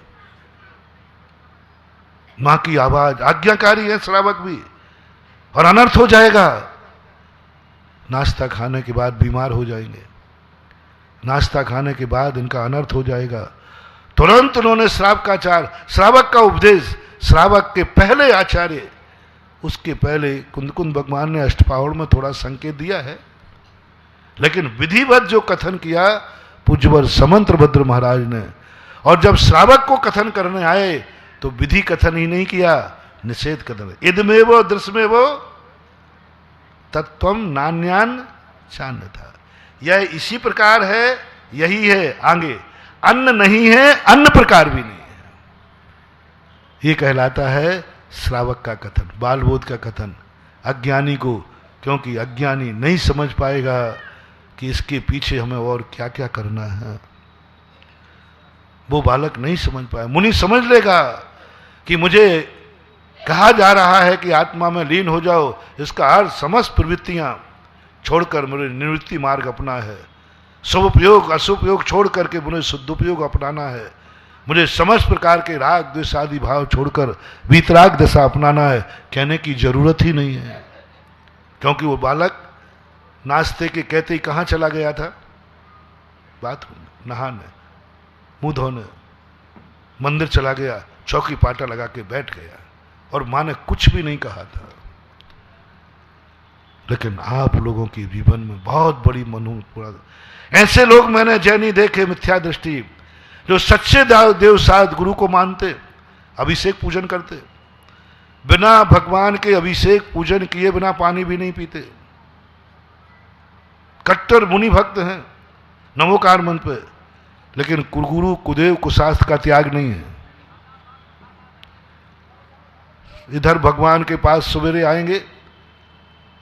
A: मां की आवाज, आज्ञाकारी है श्रावक भी, और अनर्थ हो जाएगा। नाश्ता खाने के बाद बीमार हो जाएंगे, नाश्ता खाने के बाद इनका अनर्थ हो जाएगा। तुरंत उन्होंने श्रावकाचार, श्रावक का उपदेश, श्रावक के पहले आचार्य, उसके पहले कुंद कुंद भगवान ने अष्टपावड़ में थोड़ा संकेत दिया है, लेकिन विधिवत जो कथन किया पूज्यवर समंतभद्र महाराज ने, और जब श्रावक को कथन करने आए तो विधि कथन ही नहीं किया, निषेध कथन। इदमेव दृश्यमेव तत्वम नान्यान चान्य था, यह इसी प्रकार है, यही है, आगे अन्न नहीं है, अन्न प्रकार भी नहीं है। ये कहलाता है श्रावक का कथन, बालबोध का कथन। अज्ञानी को, क्योंकि अज्ञानी नहीं समझ पाएगा कि इसके पीछे हमें और क्या क्या करना है, वो बालक नहीं समझ पाए। मुनि समझ लेगा कि मुझे कहा जा रहा है कि आत्मा में लीन हो जाओ, इसका अर्थ समस्त प्रवृत्तियां छोड़कर मुझे निवृत्ति मार्ग अपना है, शुभोपयोग अशुभयोग छोड़ करके मुझे शुद्धोपयोग अपनाना है, मुझे समस्त प्रकार के राग द्वेष आदि भाव छोड़कर वीतराग दशा अपनाना है। कहने की जरूरत ही नहीं है, क्योंकि वो बालक नाश्ते के कहते ही कहाँ चला गया था, बाथरूम नहाने, मुंह धोने, मंदिर चला गया, चौकी पाटा लगा के बैठ गया, और मां ने कुछ भी नहीं कहा था। लेकिन आप लोगों के जीवन में बहुत बड़ी मनोपूरा, ऐसे लोग मैंने जैनी देखे मिथ्या दृष्टि, जो सच्चे देव साध गुरु को मानते, अभिषेक पूजन करते, बिना भगवान के अभिषेक पूजन किए बिना पानी भी नहीं पीते, कट्टर मुनि भक्त हैं नमोकार मंत्र पे, लेकिन कुरगुरु कुदेव कुशास्त्र का त्याग नहीं है। इधर भगवान के पास सवेरे आएंगे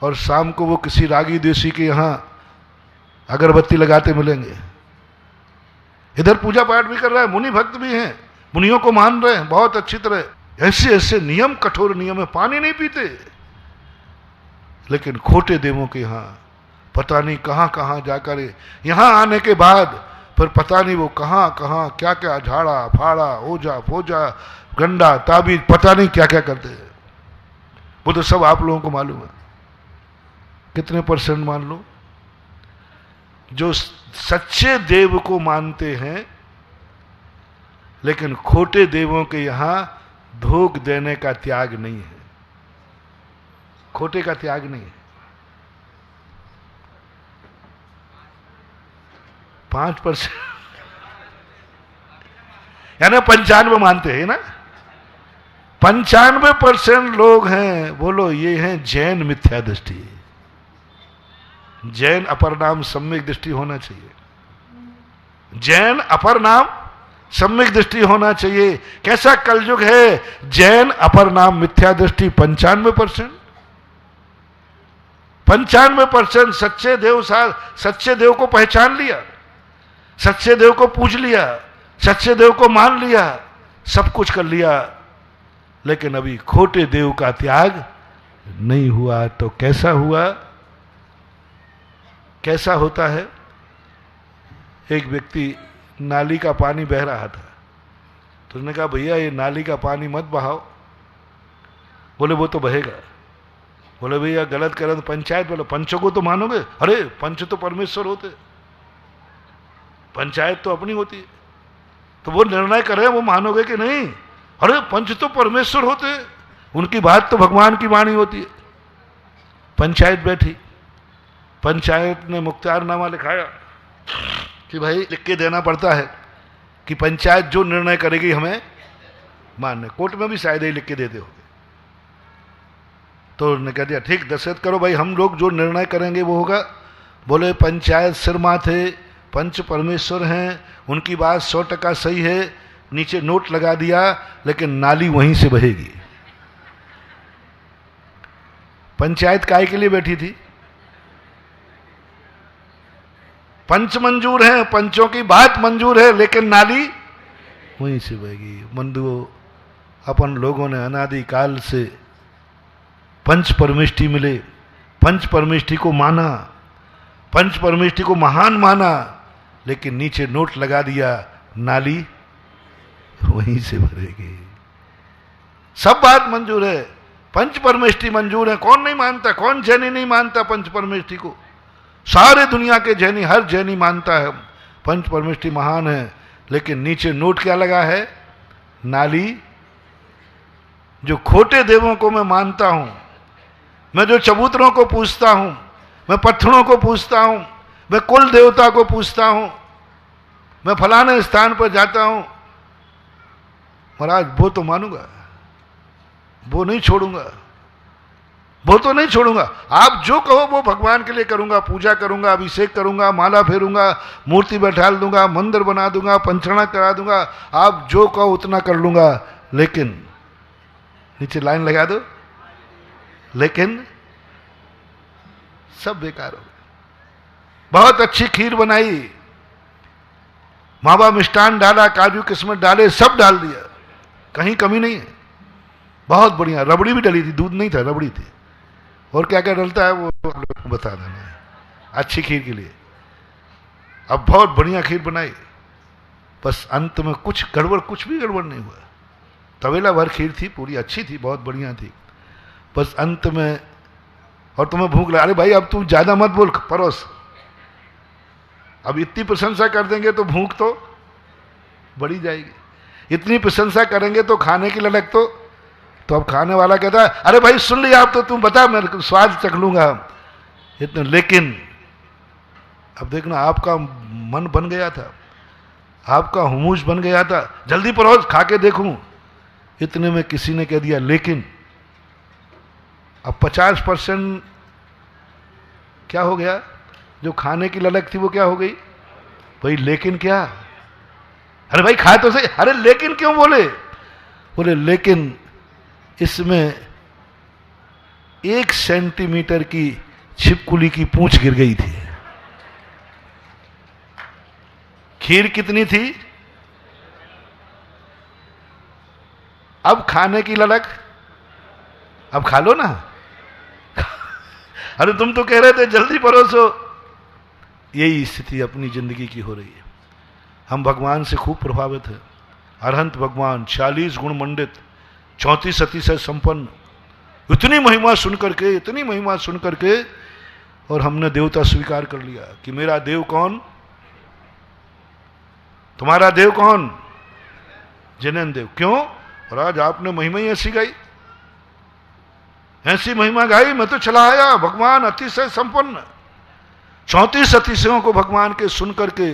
A: और शाम को वो किसी रागी देशी के यहां अगरबत्ती लगाते मिलेंगे। इधर पूजा पाठ भी कर रहा है, मुनि भक्त भी हैं, मुनियों को मान रहे हैं बहुत अच्छी तरह। ऐसे ऐसे नियम, कठोर नियम है, पानी नहीं पीते। लेकिन खोटे देवों के यहां पता नहीं कहां कहां जाकर, यहां आने के बाद फिर पता नहीं वो कहां कहां क्या क्या झाड़ा फाड़ा, ओझा फोजा, गंडा ताबीज, पता नहीं क्या क्या करते हैं। वो तो सब आप लोगों को मालूम है। कितने % मान लो जो सच्चे देव को मानते हैं, लेकिन खोटे देवों के यहां भोग देने का त्याग नहीं है, खोटे का त्याग नहीं है। 5% यानी 95 मानते हैं ना, 95% लोग हैं। बोलो ये हैं जैन मिथ्या दृष्टि। जैन अपर नाम सम्यक दृष्टि होना चाहिए, जैन अपर नाम सम्यक दृष्टि होना चाहिए। कैसा कलयुग है, जैन अपर नाम मिथ्या दृष्टि 95%। 95% सच्चे देव सच्चे देव को पहचान लिया, सच्चे देव को पूज लिया, सच्चे देव को मान लिया, सब कुछ कर लिया, लेकिन अभी खोटे देव का त्याग नहीं हुआ। तो कैसा हुआ, कैसा होता है? एक व्यक्ति नाली का पानी बह रहा था, तो उसने कहा भैया ये नाली का पानी मत बहाओ। बोले वो तो बहेगा। बोले भैया गलत करें तो पंचायत, बोले पंचों को तो मानोगे? अरे पंच तो परमेश्वर होते, पंचायत तो अपनी होती है, तो वो निर्णय करें, वो मानोगे कि नहीं? अरे पंच तो परमेश्वर होते, उनकी बात तो भगवान की वाणी होती है। पंचायत बैठी, पंचायत ने मुख्तारनामा लिखाया, कि भाई लिख के देना पड़ता है कि पंचायत जो निर्णय करेगी हमें मानना। कोर्ट में भी शायद ही लिख के देते होंगे। तो उन्होंने कह दिया ठीक दशरथ करो भाई, हम लोग जो निर्णय करेंगे वो होगा। बोले पंचायत सिर माथे, पंच परमेश्वर हैं, उनकी बात 100% सही है। नीचे नोट लगा दिया, लेकिन नाली वहीं से बहेगी। पंचायत काय के लिए बैठी थी? पंच मंजूर है, पंचों की बात मंजूर है, लेकिन नाली वहीं से बहेगी। बंधुओं, अपन लोगों ने अनादि काल से पंच परमेष्टि मिले, पंच परमेष्टि को माना, पंच परमेष्टि को महान माना, लेकिन नीचे नोट लगा दिया, नाली वहीं से भरेगी। सब बात मंजूर है, पंच परमेष्टि मंजूर है। कौन नहीं मानता? कौन जैनी नहीं मानता पंच परमेष्टि को? सारे दुनिया के जैनी, हर जैनी मानता है पंच परमेष्टि महान है, लेकिन नीचे नोट क्या लगा है? नाली। जो खोटे देवों को मैं मानता हूं, मैं जो चबूतरों को पूजता हूं, मैं पत्थरों को पूजता हूं, मैं कुल देवता को पूजता हूं, मैं फलाने स्थान पर जाता हूं, महाराज वो तो मानूंगा, वो नहीं छोड़ूंगा, वो तो नहीं छोड़ूंगा। आप जो कहो वो भगवान के लिए करूंगा, पूजा करूंगा, अभिषेक करूंगा, माला फेरूंगा, मूर्ति बैठाल दूंगा, मंदिर बना दूंगा, पंचरणा करा दूंगा, आप जो कहो उतना कर लूंगा। लेकिन नीचे लाइन लगा दो, लेकिन सब बेकार हो गया। बहुत अच्छी खीर बनाई, मावा मिष्ठान डाला, काजू किस्मत डाले, सब डाल दिया, कहीं कमी नहीं है। बहुत बढ़िया, रबड़ी भी डली थी, दूध नहीं था, रबड़ी थी। और क्या क्या डलता है वो आप लोगों को बता देना है अच्छी खीर के लिए। अब बहुत बढ़िया खीर बनाई, बस अंत में कुछ गड़बड़, कुछ भी गड़बड़ नहीं हुआ। तवेला भर खीर थी, पूरी अच्छी थी, बहुत बढ़िया थी। बस अंत में, और तुम्हें भूख लगा, अरे भाई अब तू ज्यादा मत बोल, परोस। अब इतनी प्रशंसा कर देंगे तो भूख तो बढ़ी जाएगी, इतनी प्रशंसा करेंगे तो खाने की ललक तो अब खाने वाला कहता है अरे भाई सुन लिया आप, तो तुम बता, मैं स्वाद चख लूंगा इतने। लेकिन अब देखना, आपका मन बन गया था, आपका हुमूस बन गया था, जल्दी परोस खा के देखूं। इतने में किसी ने कह दिया लेकिन। अब 50% क्या हो गया? जो खाने की ललक थी वो क्या हो गई भाई? लेकिन क्या? अरे भाई खा तो सही। अरे लेकिन क्यों बोले? बोले लेकिन इसमें 1 सेंटीमीटर की छिपकुली की पूंछ गिर गई थी। खीर कितनी थी? अब खाने की ललक, अब खा लो ना। अरे तुम तो कह रहे थे जल्दी परोसो। यही स्थिति अपनी जिंदगी की हो रही है। हम भगवान से खूब प्रभावित हैं। अरहंत भगवान 40 गुण मंडित, 34 सती से संपन्न, इतनी महिमा सुन करके, इतनी महिमा सुन करके, और हमने देवता स्वीकार कर लिया कि मेरा देव कौन? तुम्हारा देव कौन? जिनेन्द्र देव। क्यों? और आज आपने महिमा ही ऐसी गाई, ऐसी महिमा गाई, मैं तो चला आया। भगवान अतिशय संपन्न, 34 अतिशयों को भगवान के सुन करके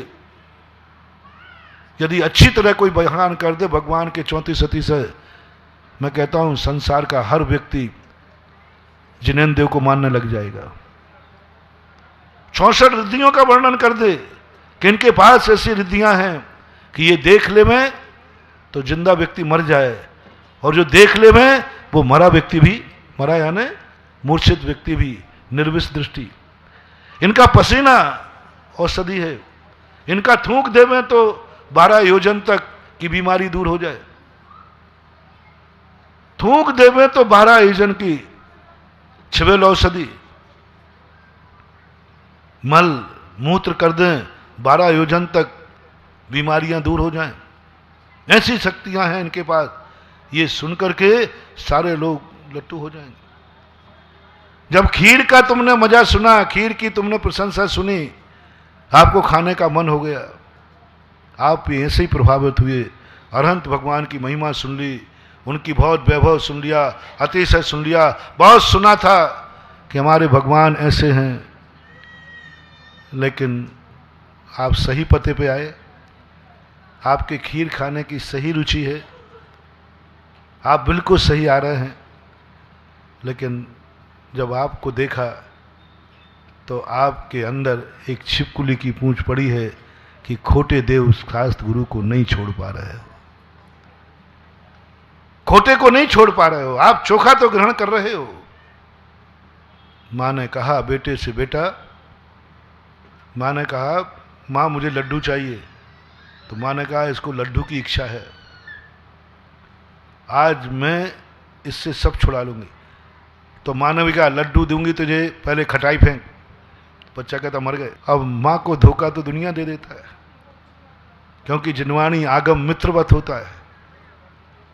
A: यदि अच्छी तरह कोई बयान कर दे भगवान के 34 अतिशय, मैं कहता हूं संसार का हर व्यक्ति जिनेन्द्र देव को मानने लग जाएगा। 64 रिद्धियों का वर्णन कर दे कि इनके पास ऐसी रिद्धियां हैं कि ये देख ले में तो जिंदा व्यक्ति मर जाए, और जो देख ले में वो मरा व्यक्ति भी, मरा यानी मूर्छित व्यक्ति भी, निर्विष दृष्टि। इनका पसीना औषधि है, इनका थूक देवे तो 12 योजन तक की बीमारी दूर हो जाए। थूक देवे तो 12 योजन की छिवेल औषधि, मल मूत्र कर दें 12 योजन तक बीमारियां दूर हो जाएं। ऐसी शक्तियां हैं इनके पास। ये सुनकर के सारे लोग लट्टू हो जाएंगे। जब खीर का तुमने मजा सुना, खीर की तुमने प्रशंसा सुनी, आपको खाने का मन हो गया। आप भी ऐसे ही प्रभावित हुए, अरहंत भगवान की महिमा सुन ली, उनकी बहुत वैभव सुन लिया, अतिशय सुन लिया। बहुत सुना था कि हमारे भगवान ऐसे हैं, लेकिन आप सही पते पे आए, आपके खीर खाने की सही रुचि है, आप बिल्कुल सही आ रहे हैं। लेकिन जब आपको देखा तो आपके अंदर एक छिपकली की पूंछ पड़ी है कि खोटे देव शास्त्र गुरु को नहीं छोड़ पा रहे हो, खोटे को नहीं छोड़ पा रहे हो, आप चोखा तो ग्रहण कर रहे हो। माँ ने कहा बेटे से, बेटा, माँ ने कहा माँ मुझे लड्डू चाहिए, तो माँ ने कहा इसको लड्डू की इच्छा है, आज मैं इससे सब छुड़ा लूंगी। तो माँ ने भी कहा लड्डू दूंगी तुझे, पहले खटाई फेंक। बच्चा कहता मर गए। अब माँ को धोखा तो दुनिया दे देता है, क्योंकि जिनवाणी आगम मित्रवत होता है।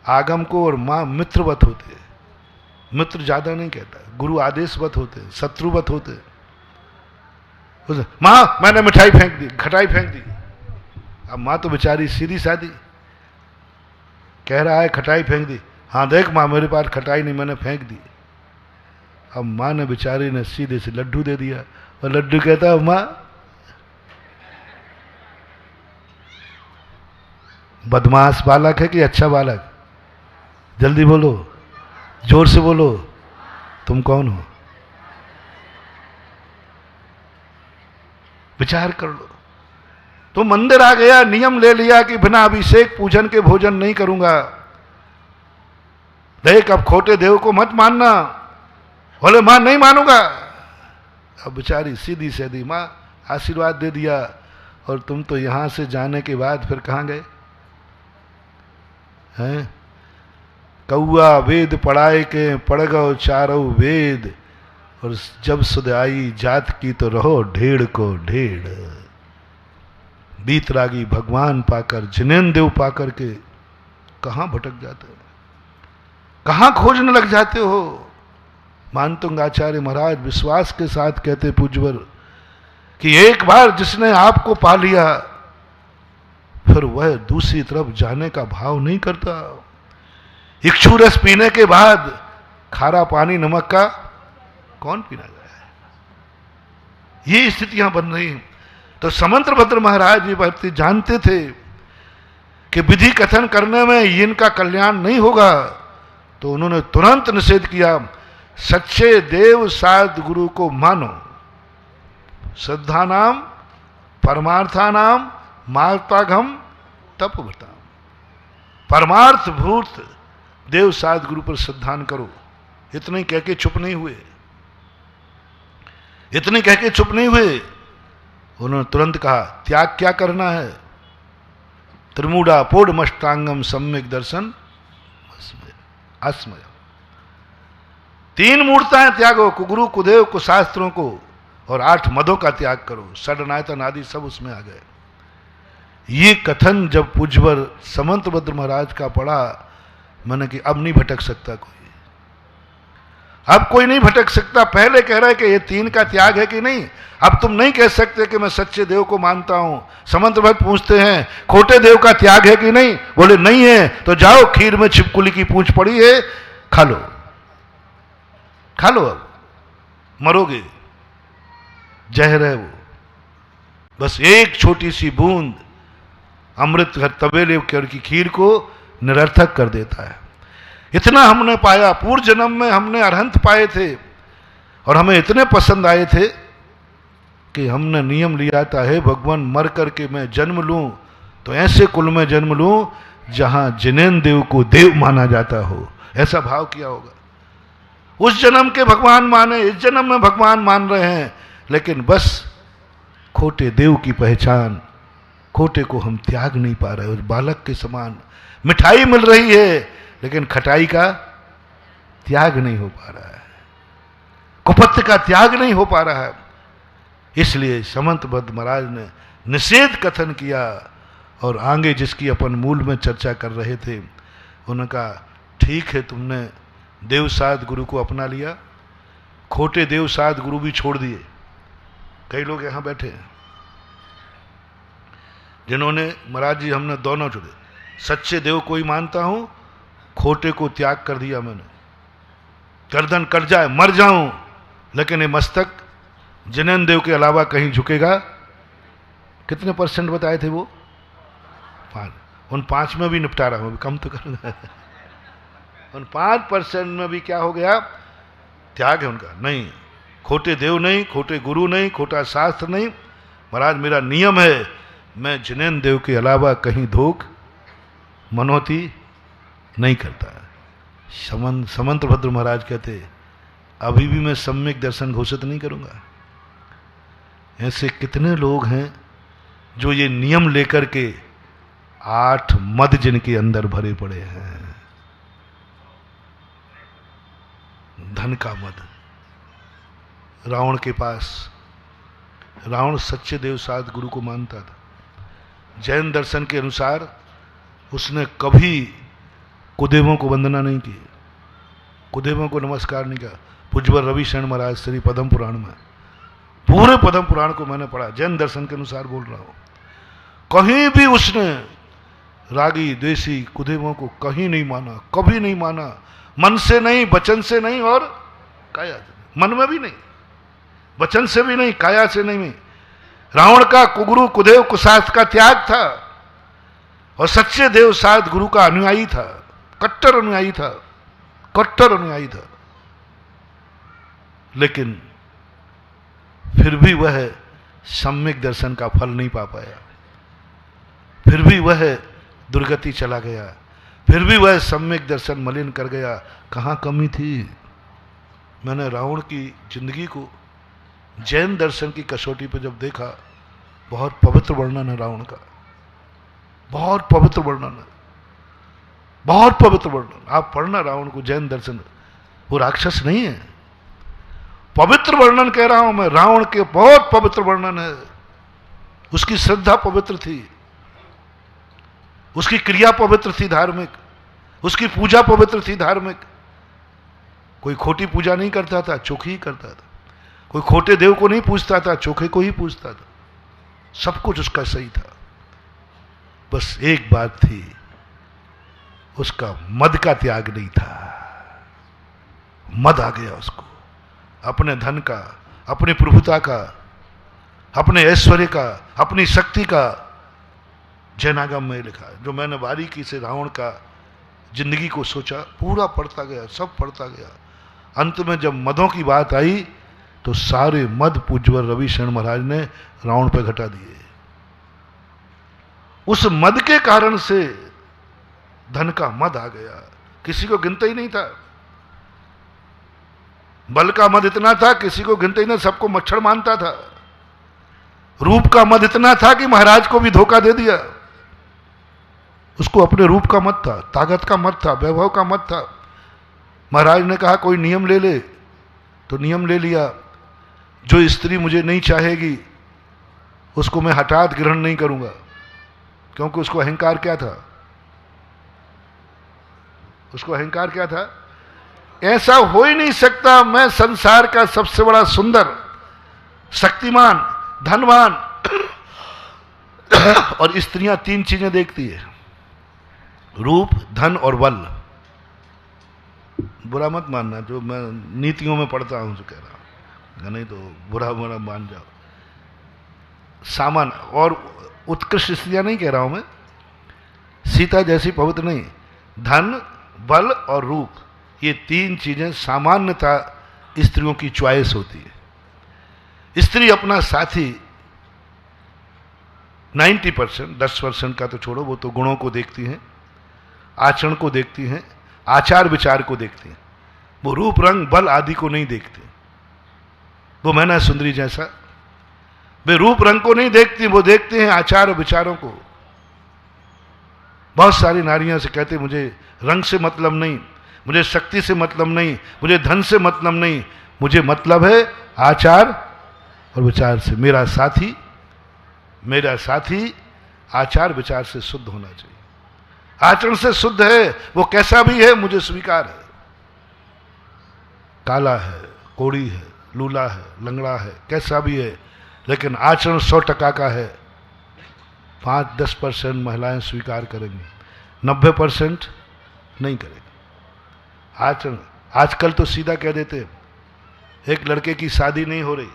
A: आगम को और माँ मित्रवत होते हैं, मित्र ज्यादा नहीं कहता, गुरु आदेशवत होते हैं, शत्रुवत होते हैं। माँ मैंने मिठाई फेंक दी, खटाई फेंक दी। अब माँ तो बेचारी सीधी सादी, कह रहा है खटाई फेंक दी, हाँ देख माँ मेरे पास खटाई नहीं, मैंने फेंक दी। अब माँ ने बेचारी ने सीधे से लड्डू दे दिया, और लड्डू कहता है माँ बदमाश बालक है कि अच्छा बालक? जल्दी बोलो, जोर से बोलो, तुम कौन हो? विचार कर लो। तो मंदिर आ गया, नियम ले लिया कि बिना अभिषेक पूजन के भोजन नहीं करूंगा। देख अब खोटे देव को मत मानना। बोले मां नहीं मानूंगा। अब बेचारी सीधी सीधी मां आशीर्वाद दे दिया। और तुम तो यहां से जाने के बाद फिर कहां गए हैं? कौआ वेद पढ़ाए के पढ़ गो चारों वेद, और जब सुध आई जात की तो रहो ढेड़ को ढेड़। बीतरागी भगवान पाकर, जिनेन्द्र देव पाकर के कहां भटक जाते हो, कहां खोजने लग जाते हो? मानतुंग आचार्य महाराज विश्वास के साथ कहते पूज्यवर कि एक बार जिसने आपको पा लिया फिर वह दूसरी तरफ जाने का भाव नहीं करता। इक्षु रस पीने के बाद खारा पानी नमक का कौन पीना जाए? ये स्थितियां बन रही। तो समंतभद्र महाराज ये बात जानते थे कि विधि कथन करने में इनका कल्याण नहीं होगा, तो उन्होंने तुरंत निषेध किया। सच्चे देव साध गुरु को मानो, श्रद्धा नाम परमार्था नाम मार्ताघम तप बता। परमार्थ भूत देव साध गुरु पर श्रद्धान करो। इतने कह के चुप नहीं हुए, इतने कह के चुप नहीं हुए। उन्होंने तुरंत कहा त्याग क्या करना है? त्रिमूढ़ा पोड़ मष्टांगम सम्यक दर्शन अस्मय। 3 मूर्ताएं त्यागो, कुगुरु कुदेव कुशास्त्रों को, और 8 मदों का त्याग करो। षडनायतन आदि सब उसमें आ गए। ये कथन जब पूज्यवर समंतभद्र महाराज का पढ़ा, मैंने कि अब नहीं भटक सकता कोई, अब कोई नहीं भटक सकता। पहले कह रहा है कि ये 3 का त्याग है कि नहीं, अब तुम नहीं कह सकते कि मैं सच्चे देव को मानता हूं। समंतभद्र पूछते हैं खोटे देव का त्याग है कि नहीं? बोले नहीं है। तो जाओ, खीर में छिपकुली की पूंछ पड़ी है, खा लो, खा लो, अब मरोगे, जहर है वो। बस एक छोटी सी बूंद अमृत तबेले की खीर को निरर्थक कर देता है। इतना हमने पाया, पूर्व जन्म में हमने अरहंत पाए थे और हमें इतने पसंद आए थे कि हमने नियम लिया था, हे भगवान मर करके मैं जन्म लूं तो ऐसे कुल में जन्म लूं जहां जिनेन्द्र देव को देव माना जाता हो। ऐसा भाव किया होगा। उस जन्म के भगवान माने, इस जन्म में भगवान मान रहे हैं, लेकिन बस खोटे देव की पहचान, खोटे को हम त्याग नहीं पा रहे। उस बालक के समान मिठाई मिल रही है लेकिन खटाई का त्याग नहीं हो पा रहा है, कुपथ का त्याग नहीं हो पा रहा है। इसलिए समंतभद्र महाराज ने निषेध कथन किया। और आगे जिसकी अपन मूल में चर्चा कर रहे थे, उन्होंने कहा ठीक है तुमने देवसाद गुरु को अपना लिया, खोटे देवसाद गुरु भी छोड़ दिए। कई लोग यहां बैठे हैं जिन्होंने महाराज जी हमने दोनों जुड़े, सच्चे देव को ही मानता हूं, खोटे को त्याग कर दिया मैंने, गर्दन कट जाए मर जाऊं लेकिन ये मस्तक जिनेन्द्र देव के अलावा कहीं झुकेगा कितने परसेंट बताए थे वो? 5। उन 5 में भी निपटा रहा हूं, कम तो करूंगा। उन 5% में भी क्या हो गया? त्याग है उनका। नहीं, खोटे देव नहीं, खोटे गुरु नहीं, खोटा शास्त्र नहीं। महाराज मेरा नियम है, मैं जिनेन्द्र देव के अलावा कहीं धोख मनोती नहीं करता। समंत भद्र महाराज कहते अभी भी मैं सम्यक दर्शन घोषित नहीं करूंगा। ऐसे कितने लोग हैं जो ये नियम लेकर के 8 मद जिनके अंदर भरे पड़े हैं। धन का मद रावण के पास। रावण सच्चे देव साध गुरु को मानता था। जैन दर्शन के अनुसार उसने कभी कुदेवों को वंदना नहीं की, कुदेवों को नमस्कार नहीं किया। पूज्यवर रविशरण महाराज श्री पद्म पुराण में, पूरे पद्म पुराण को मैंने पढ़ा, जैन दर्शन के अनुसार बोल रहा हूं, कहीं भी उसने रागी द्वेषी कुदेवों को कहीं नहीं माना, कभी नहीं माना। मन से नहीं, वचन से नहीं और काया से। मन में भी नहीं, वचन से भी नहीं, काया से नहीं। रावण का कुगुरु कुदेव कुशास्त्र का त्याग था और सच्चे देव साध गुरु का अनुयायी था, कट्टर अनुयायी था, कट्टर अनुयायी था। लेकिन फिर भी वह सम्यक दर्शन का फल नहीं पा पाया, फिर भी वह दुर्गति चला गया, फिर भी वह सम्यक दर्शन मलिन कर गया। कहां कमी थी? मैंने रावण की जिंदगी को जैन दर्शन की कसौटी पर जब देखा, बहुत पवित्र वर्णन है रावण का, बहुत पवित्र वर्णन है, बहुत पवित्र वर्णन। आप पढ़ना रावण को, जैन दर्शन। वो राक्षस नहीं है, पवित्र वर्णन कह रहा हूं मैं। रावण के बहुत पवित्र वर्णन है। उसकी श्रद्धा पवित्र थी, उसकी क्रिया पवित्र थी धार्मिक, उसकी पूजा पवित्र थी धार्मिक। कोई खोटी पूजा नहीं करता था, चोखी ही करता था। कोई खोटे देव को नहीं पूजता था, चोखे को ही पूजता था। सब कुछ उसका सही था। बस एक बात थी, उसका मद का त्याग नहीं था। मद आ गया उसको, अपने धन का, अपनी प्रभुता का, अपने ऐश्वर्य का, अपनी शक्ति का। जैनागम में लिखा, जो मैंने बारीकी से रावण का जिंदगी को सोचा, पूरा पढ़ता गया, सब पढ़ता गया। अंत में जब मदों की बात आई तो सारे मद पूज्यवर रविशरण महाराज ने रावण पे घटा दिए। उस मद के कारण से धन का मद आ गया, किसी को गिनता ही नहीं था। बल का मद इतना था, किसी को गिनता ही नहीं, सबको मच्छर मानता था। रूप का मद इतना था कि महाराज को भी धोखा दे दिया। उसको अपने रूप का मत था, ताकत का मत था, वैभव का मत था। महाराज ने कहा कोई नियम ले ले, तो नियम ले लिया। जो स्त्री मुझे नहीं चाहेगी उसको मैं हठात ग्रहण नहीं करूंगा, क्योंकि उसको अहंकार क्या था? उसको अहंकार क्या था? ऐसा हो ही नहीं सकता, मैं संसार का सबसे बड़ा सुंदर, शक्तिमान, धनवान। और स्त्रियां 3 चीजें देखती है, रूप, धन और बल। बुरा मत मानना, जो मैं नीतियों में पढ़ता हूं जो कह रहा हूं, नहीं तो बुरा बुरा मान जाओ। सामान और उत्कृष्ट स्त्रियां नहीं कह रहा हूं मैं, सीता जैसी पवित्र नहीं। धन, बल और रूप, ये 3 चीजें सामान्यता स्त्रियों की चॉइस होती है। स्त्री अपना साथी 90%, 10% का तो छोड़ो, वो तो गुणों को देखती हैं, आचरण को देखती हैं, आचार विचार को देखती हैं। वो रूप, रंग, बल आदि को नहीं देखती। वो मैना सुंदरी जैसा, वे रूप रंग को नहीं देखती, वो देखते हैं आचार विचारों को। बहुत सारी नारियां से कहते मुझे रंग से मतलब नहीं, मुझे शक्ति से मतलब नहीं, मुझे धन से मतलब नहीं, मुझे मतलब है आचार और विचार से। मेरा साथी आचार विचार से शुद्ध होना चाहिए। आचरण से शुद्ध है, वो कैसा भी है मुझे स्वीकार है। काला है, कोड़ी है, लूला है, लंगड़ा है, कैसा भी है, लेकिन आचरण 100% का है। 5-10% महिलाएं स्वीकार करेंगी, 90% नहीं करेंगी। आचरण, आजकल तो सीधा कह देते, एक लड़के की शादी नहीं हो रही,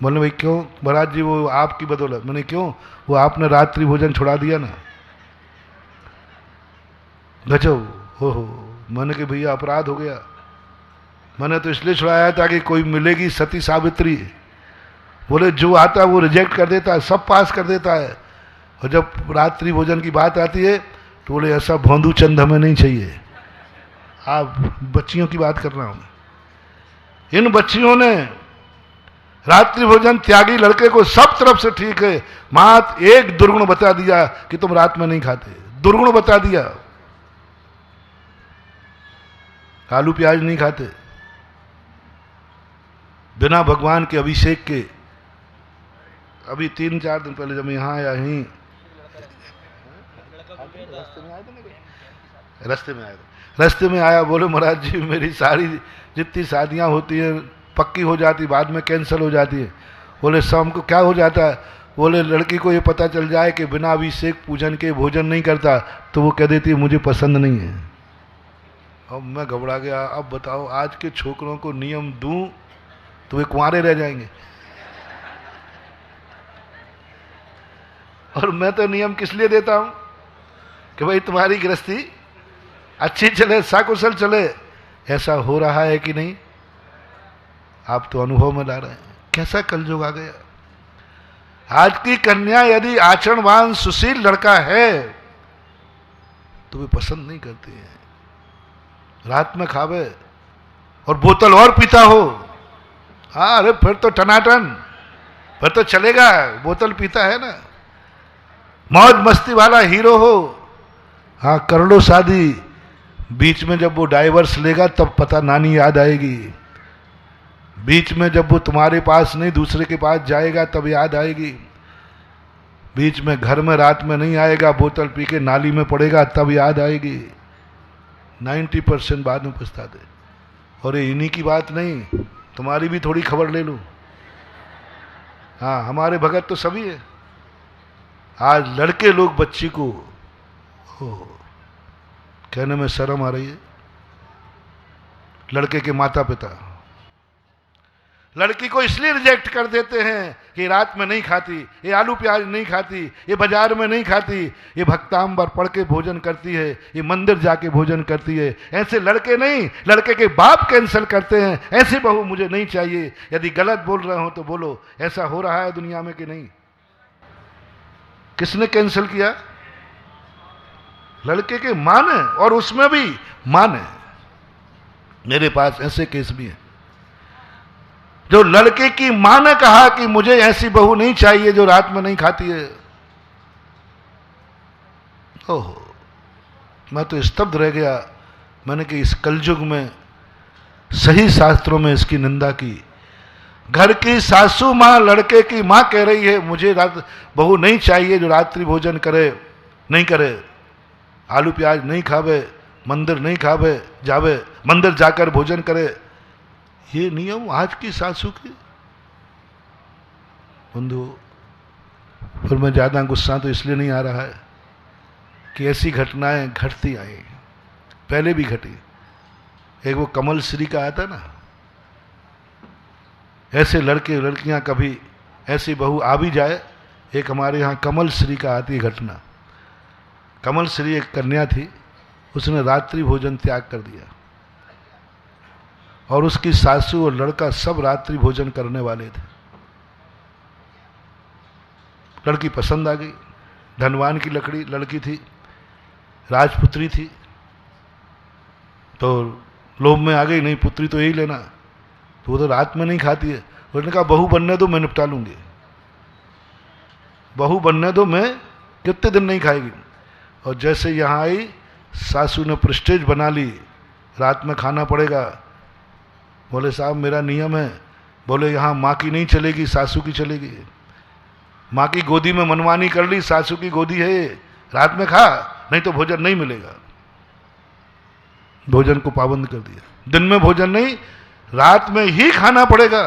A: बोले भाई क्यों महाराज जी? वो आपकी बदौलत। मैंने क्यों? वो आपने रात्रि भोजन छुड़ा दिया ना। गजब हो। मैंने कि भैया अपराध हो गया। मैंने तो इसलिए छुड़ाया ताकि कोई मिलेगी सती सावित्री। बोले जो आता है वो रिजेक्ट कर देता है, सब पास कर देता है। और जब रात्रि भोजन की बात आती है तो बोले ऐसा भोंदू चंद हमें नहीं चाहिए। आप बच्चियों की बात कर रहा हूं। इन बच्चियों ने रात्रि भोजन त्यागी लड़के को सब तरफ से ठीक है, मात्र एक दुर्गुण बता दिया कि तुम रात में नहीं खाते। दुर्गुण बता दिया, आलू प्याज नहीं खाते। बिना भगवान के अभिषेक के। अभी 3-4 दिन पहले जब मैं यहाँ आया ही रास्ते में आया, बोले महाराज जी मेरी सारी जितनी शादियां होती हैं पक्की हो जाती, बाद में कैंसिल हो जाती है। बोले शाम को क्या हो जाता है? बोले लड़की को ये पता चल जाए कि बिना अभिषेक पूजन के भोजन नहीं करता तो वो कह देती है मुझे पसंद नहीं है। अब मैं घबरा गया। अब बताओ आज के छोकरों को नियम दूं तो वे कुंवारे रह जाएंगे। और मैं तो नियम किस लिए देता हूं कि भाई तुम्हारी गृहस्थी अच्छी चले, सकुशल चले। ऐसा हो रहा है कि नहीं? आप तो अनुभव में ला रहे हैं कैसा कलयुग आ गया। आज की कन्या यदि आचरणवान सुशील लड़का है तो वे पसंद नहीं करती है। रात में खावे और बोतल और पीता हो, हाँ अरे फिर तो टनाटन, फिर तो चलेगा। बोतल पीता है ना, मौज मस्ती वाला हीरो हो, हाँ कर लो शादी। बीच में जब वो डाइवर्स लेगा तब पता नानी याद आएगी। बीच में जब वो तुम्हारे पास नहीं दूसरे के पास जाएगा तब याद आएगी। बीच में घर में रात में नहीं आएगा, बोतल पी के नाली में पड़ेगा तब याद आएगी। 90% बाद में पछताते। और ये इन्हीं की बात नहीं, तुम्हारी भी थोड़ी खबर ले लूं। हाँ हमारे भगत तो सभी है। आज लड़के लोग बच्ची को कहने में शर्म आ रही है। लड़के के माता पिता लड़की को इसलिए रिजेक्ट कर देते हैं कि रात में नहीं खाती, ये आलू प्याज नहीं खाती, ये बाजार में नहीं खाती, ये भक्तांबर पढ़ के भोजन करती है, ये मंदिर जाके भोजन करती है। ऐसे लड़के नहीं, लड़के के बाप कैंसिल करते हैं, ऐसी बहू मुझे नहीं चाहिए। यदि गलत बोल रहे हो तो बोलो। ऐसा हो रहा है दुनिया में कि नहीं? किसने कैंसिल किया? लड़के के मां ने, और उसमें भी मां ने। मेरे पास ऐसे केस भी हैं जो लड़के की मां ने कहा कि मुझे ऐसी बहू नहीं चाहिए जो रात में नहीं खाती है। ओहो, मैं तो स्तब्ध रह गया। मैंने कि इस कलयुग में सही शास्त्रों में इसकी निंदा की। घर की सासू मां लड़के की मां कह रही है मुझे बहू नहीं चाहिए जो रात्रि भोजन करे, नहीं करे, आलू प्याज नहीं खावे, मंदिर नहीं खावे, जावे मंदिर जाकर भोजन करे। ये नियम आज की सासू की। बंधु, फिर मैं ज्यादा गुस्सा तो इसलिए नहीं आ रहा है कि ऐसी घटनाएं घटती आई, पहले भी घटी। एक वो कमल श्री का आया था ना, ऐसे लड़के लड़कियां कभी ऐसी बहू आ भी जाए। एक हमारे यहाँ कमल श्री का आती है घटना। कमल श्री एक कन्या थी, उसने रात्रि भोजन त्याग कर दिया और उसकी सासू और लड़का सब रात्रि भोजन करने वाले थे। लड़की पसंद आ गई, धनवान की लड़की थी, राजपुत्री थी, तो लोभ में आ गई, नहीं पुत्री तो यही लेना। तो वो तो रात में नहीं खाती है। उसने कहा बहू बनने दो, मैं निपटा लूंगी। बहू बनने दो, मैं कितने दिन नहीं खाएगी। और जैसे यहाँ आई, सासू ने प्रेस्टेज बना ली, रात में खाना पड़ेगा। बोले साहब मेरा नियम है। बोले यहाँ माँ की नहीं चलेगी, सासू की चलेगी। माँ की गोदी में मनमानी कर ली, सासू की गोदी है, रात में खा नहीं तो भोजन नहीं मिलेगा। भोजन को पाबंद कर दिया। दिन में भोजन नहीं, रात में ही खाना पड़ेगा।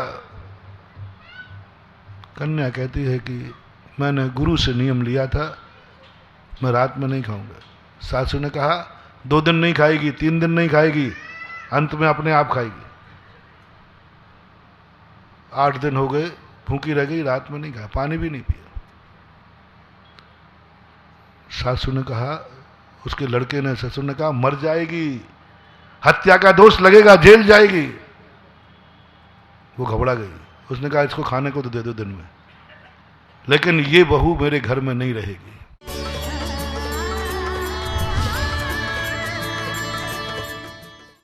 A: कन्या कहती है कि मैंने गुरु से नियम लिया था, मैं रात में नहीं खाऊंगा। सासू ने कहा 2 दिन नहीं खाएगी, 3 दिन नहीं खाएगी, अंत में अपने आप खाएगी। 8 दिन हो गए, भूखी रह गई, रात में नहीं खाया, पानी भी नहीं पिया। सासू ने कहा, उसके लड़के ने, ससुर ने कहा मर जाएगी, हत्या का दोष लगेगा, जेल जाएगी। वो घबरा गई। उसने कहा इसको खाने को तो दे दो दिन में, लेकिन ये बहू मेरे घर में नहीं रहेगी।